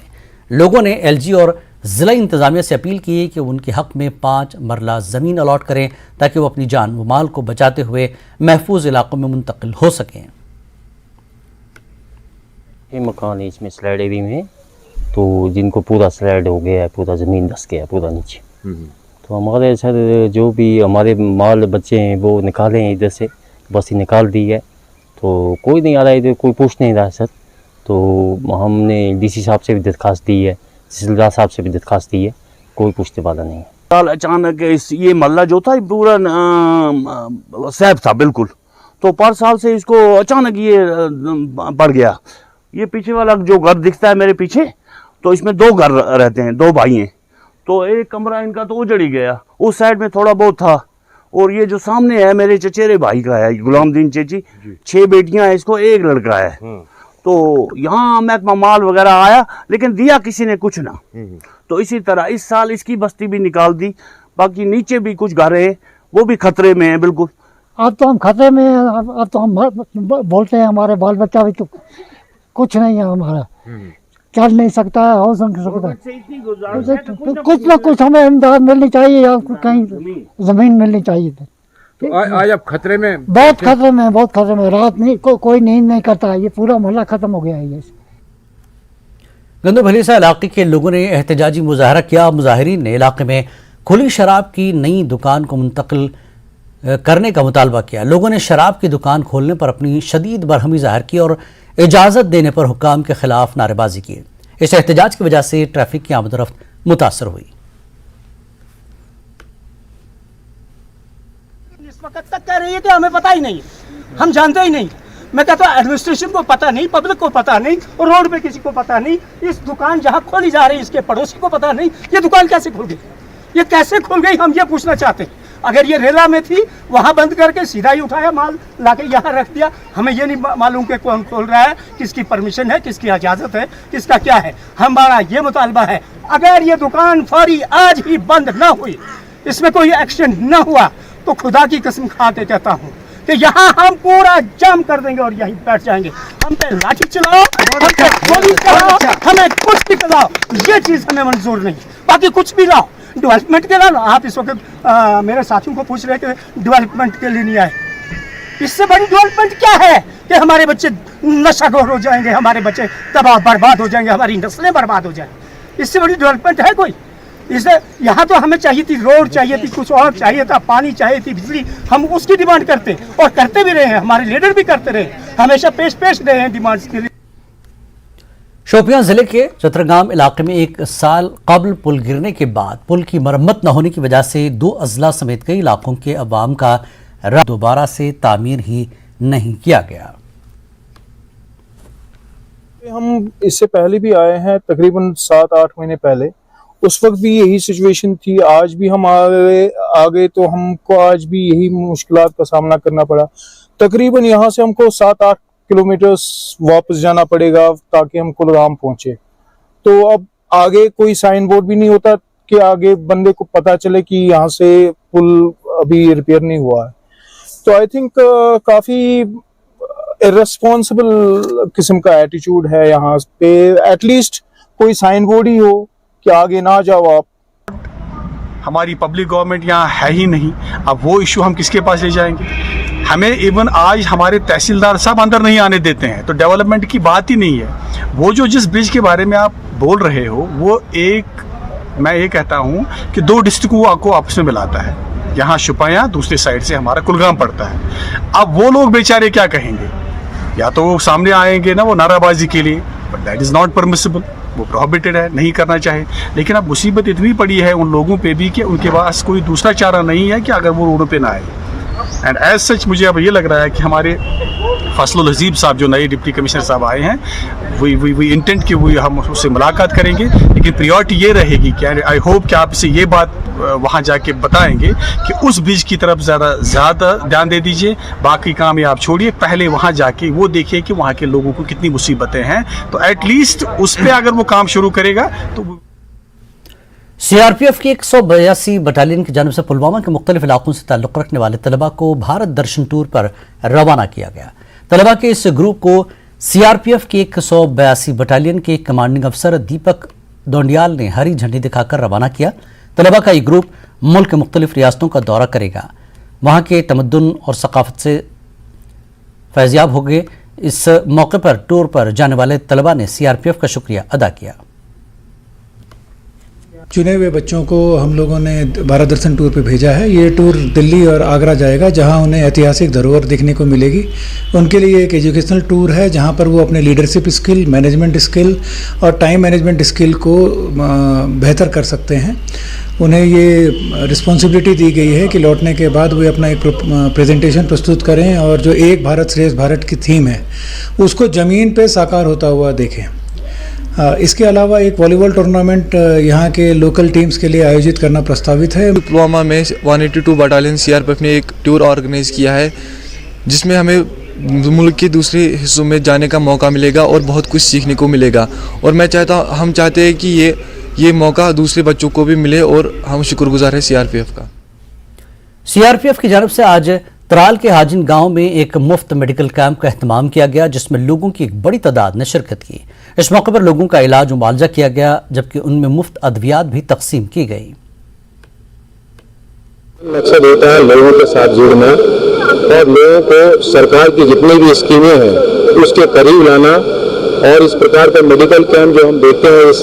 लोगों ने एलजी और ज़िला इंतज़ामिया से अपील की कि उनके हक में 5 मरला ज़मीन अलॉट करें ताकि वो अपनी जान व माल को बचाते हुए महफूज इलाकों में मुंतकिल हो सकें। ये मकान है, इसमें स्लाइड भी में, तो जिनको पूरा स्लाइड हो गया है, पूरा ज़मीन धस गया पूरा नीचे। तो हमारे सर जो भी हमारे माल बच्चे हैं वो निकाले हैं इधर से, बस ही निकाल दी है। तो कोई नहीं आ रहा है इधर, कोई पूछ नहीं रहा है सर। तो हमने डीसी साहब से भी दरख्वास्त दी है, तहसीलदार साहब से भी दरख्वास्त दी है, कोई पूछने वाला नहीं है। साल अचानक ये मल्ला जो था पूरा सैब था बिल्कुल, तो 5 साल से इसको अचानक ये बढ़ गया। ये पीछे वाला जो घर दिखता है मेरे पीछे, तो इसमें 2 घर रहते हैं, 2 भाई हैं। तो एक कमरा इनका तो उजड़ ही गया, उस साइड में थोड़ा बहुत था। और ये जो सामने है मेरे चचेरे भाई का है, गुलामदीन चेची, 6 बेटियां हैं, इसको 1 लड़का है। तो यहाँ महकमा माल वगैरह आया, लेकिन दिया किसी ने कुछ ना। तो इसी तरह इस साल इसकी बस्ती भी निकाल दी। बाकी नीचे भी कुछ घर है, वो भी खतरे में है बिल्कुल। अब तो हम खतरे में हैं, अब तो हम बोलते हैं हमारे बाल बच्चा भी तो कुछ नहीं है हमारा, चल नहीं सकता है, हो सकता है। कुछ ना कुछ हमें इमदाद मिलनी चाहिए या कहीं जमीन मिलनी चाहिए। तो आज आप खतरे में? बहुत खतरे में, बहुत खतरे में। रात नहीं कोई नींद नहीं करता, ये पूरा मोहल्ला खत्म हो गया है। ये गंदोभलीसा इलाके के लोगों ने एहतजाजी मुजाहरा किया। मुजाहिरीन ने इलाके में खुली शराब की नई दुकान को मुंतकिल करने का मुतालबा किया। लोगों ने शराब की दुकान खोलने पर अपनी शदीद बरहमी जाहिर की और इजाज़त देने पर हुक्काम के खिलाफ नारेबाजी की। इस एहतजाज की वजह से ट्रैफिक की आमदरफ्त मुतासर हुई। इस वक्त तक कह रही है कि हमें पता ही नहीं, हम जानते ही नहीं। मैं कहता हूँ एडमिनिस्ट्रेशन को पता नहीं, पब्लिक को पता नहीं, और रोड पे किसी को पता नहीं। इस दुकान जहाँ खोली जा रही है इसके पड़ोसी को पता नहीं। ये दुकान कैसे खुल गई, ये कैसे खुल गई, हम ये पूछना चाहते हैं। अगर ये रेला में थी वहाँ बंद करके सीधा ही उठाया माल लाके यहाँ रख दिया। हमें ये नहीं मालूम कि कौन खोल रहा है, किसकी परमिशन है, किसकी इजाज़त है, किसका क्या है। हमारा ये मुतालबा है अगर ये दुकान फौरी आज ही बंद ना हुई, इसमें कोई एक्शन ना हुआ तो खुदा की कसम खा के कहता हूँ कि यहाँ हम पूरा जाम कर देंगे और यहीं बैठ जाएंगे। हम पे लाठी चलाओ, हम पे गोली चलाओ, हमें कुछ भी कराओ, ये चीज़ हमें मंजूर नहीं। बाकी कुछ भी लाओ, डेवलपमेंट के लाओ। आप इस वक्त मेरे साथियों को पूछ रहे कि डेवलपमेंट के लिए नहीं आए। इससे बड़ी डेवलपमेंट क्या है कि हमारे बच्चे नशाखोर हो जाएंगे, हमारे बच्चे तबाह बर्बाद हो जाएंगे, हमारी नस्लें बर्बाद हो जाएंगी। इससे बड़ी डेवलपमेंट है कोई? इससे यहाँ तो हमें चाहिए थी रोड, चाहिए थी कुछ और, चाहिए था पानी, चाहिए थी बिजली। हम उसकी डिमांड करते और करते भी रहे हैं, हमारे लीडर भी करते रहे, हमेशा पेश रहे हैं डिमांड्स के लिए। शोपियां जिले के चतरगाम इलाके में 1 साल कबल पुल गिरने के बाद पुल की मरम्मत न होने की वजह से 2 अजला समेत कई इलाकों के अवाम का राह दोबारा से तामीर ही नहीं किया गया। हम इससे पहले भी आए हैं, तकरीबन 7-8 महीने पहले, उस वक्त भी यही सिचुएशन थी। आज भी हम आगे तो हमको आज भी यही मुश्किलात का सामना करना पड़ा। तकरीबन यहाँ से हमको 7-8 किलोमीटर वापस जाना पड़ेगा ताकि हम कुलगाम पहुंचे। तो अब आगे कोई साइन बोर्ड भी नहीं होता कि आगे बंदे को पता चले कि यहाँ से पुल अभी रिपेयर नहीं हुआ है। तो आई थिंक काफी इर्रेस्पॉन्सिबल किस्म का एटीट्यूड है यहाँ पे। एटलीस्ट कोई साइन बोर्ड ही हो कि आगे ना जाओ आप। हमारी पब्लिक गवर्नमेंट यहाँ है ही नहीं, अब वो इशू हम किसके पास ले जाएंगे? हमें इवन आज हमारे तहसीलदार सब अंदर नहीं आने देते हैं, तो डेवलपमेंट की बात ही नहीं है। वो जो जिस ब्रिज के बारे में आप बोल रहे हो वो मैं ये कहता हूँ कि 2 डिस्ट्रिक्टों को आपस में मिलाता है। यहाँ शुपाया, दूसरी साइड से हमारा कुलगाम पड़ता है। अब वो लोग बेचारे क्या कहेंगे? या तो वो सामने आएंगे ना वो नाराबाजी के लिए, but that is not permissible, वो प्रोहिबिटेड है, नहीं करना चाहिए। लेकिन अब मुसीबत इतनी पड़ी है उन लोगों पे भी कि उनके पास कोई दूसरा चारा नहीं है कि अगर वो रोडों पे ना आए। एंड एज सच मुझे अब ये लग रहा है कि हमारे फजलुल अजीब साहब जो नए डिप्टी कमिश्नर साहब आए हैं, वी इंटेंट कि वो हम उससे मुलाकात करेंगे, लेकिन प्रायोरिटी ये रहेगी कि आई होप कि आप इसे ये बात वहाँ जाके बताएंगे कि उस ब्रिज की तरफ ज़्यादा ध्यान दे दीजिए। बाकी काम ये आप छोड़िए, पहले वहाँ जाके वो देखिए कि वहाँ के लोगों को कितनी मुसीबतें हैं, तो एटलीस्ट उस पर अगर वो काम शुरू करेगा तो। सीआरपीएफ की 182 बटालियन की जानिब से पुलवामा के मुख्तलिफ इलाकों से ताल्लुक़ रखने वाले तलबा को भारत दर्शन टूर पर रवाना किया गया। तलबा के इस ग्रुप को सीआरपीएफ की 182 बटालियन के कमांडिंग अफसर दीपक दोंडियाल ने हरी झंडी दिखाकर रवाना किया। तलबा का ये ग्रुप मुल्क के मुख्तलिफ रियासतों का दौरा करेगा, वहाँ के तमद्दुन और सकाफत से फैज़याब हो गए। इस मौके पर टूर पर जाने वाले तलबा ने सीआरपीएफ का शुक्रिया अदा किया। चुने हुए बच्चों को हम लोगों ने भारत दर्शन टूर पे भेजा है। ये टूर दिल्ली और आगरा जाएगा, जहां उन्हें ऐतिहासिक धरोहर देखने को मिलेगी। उनके लिए एक एजुकेशनल टूर है जहां पर वो अपने लीडरशिप स्किल, मैनेजमेंट स्किल और टाइम मैनेजमेंट स्किल को बेहतर कर सकते हैं। उन्हें ये रिस्पॉन्सिबिलिटी दी गई है कि लौटने के बाद वे अपना एक प्रेजेंटेशन प्रस्तुत करें और जो एक भारत श्रेष्ठ भारत की थीम है उसको ज़मीन पे साकार होता हुआ देखें। इसके अलावा एक वॉलीबॉल टूर्नामेंट यहाँ के लोकल टीम्स के लिए आयोजित करना प्रस्तावित है। पुलवामा में 182 बटालियन सीआरपीएफ ने एक टूर ऑर्गेनाइज किया है जिसमें हमें मुल्क के दूसरे हिस्सों में जाने का मौका मिलेगा और बहुत कुछ सीखने को मिलेगा। और हम चाहते हैं कि ये मौका दूसरे बच्चों को भी मिले और हम शुक्रगुजार हैं सीआरपीएफ का। सीआरपीएफ की जानब से आज त्राल के हाजिन गांव में एक मुफ्त मेडिकल कैंप का एहतमाम किया गया, जिसमें लोगों की एक बड़ी तादाद ने शिरकत की। इस मौके पर लोगों का इलाज और मुआवजा किया गया, जबकि उनमें मुफ्त अद्वियात भी तकसीम की गई। मकसद होता है लोगों के साथ जुड़ना और लोगों को सरकार की जितनी भी स्कीमें हैं उसके करीब लाना। और इस प्रकार का मेडिकल कैंप जो हम देखते हैं इस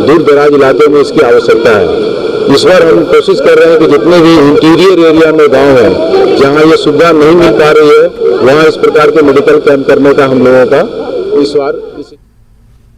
दूर दराज इलाके में इसकी आवश्यकता है। इस बार हम कोशिश कर रहे हैं कि जितने भी इंटीरियर एरिया में गांव हैं जहां ये सुविधा नहीं मिल पा रही है वहां इस प्रकार के मेडिकल कैंप करने का हम लोगों का इस बार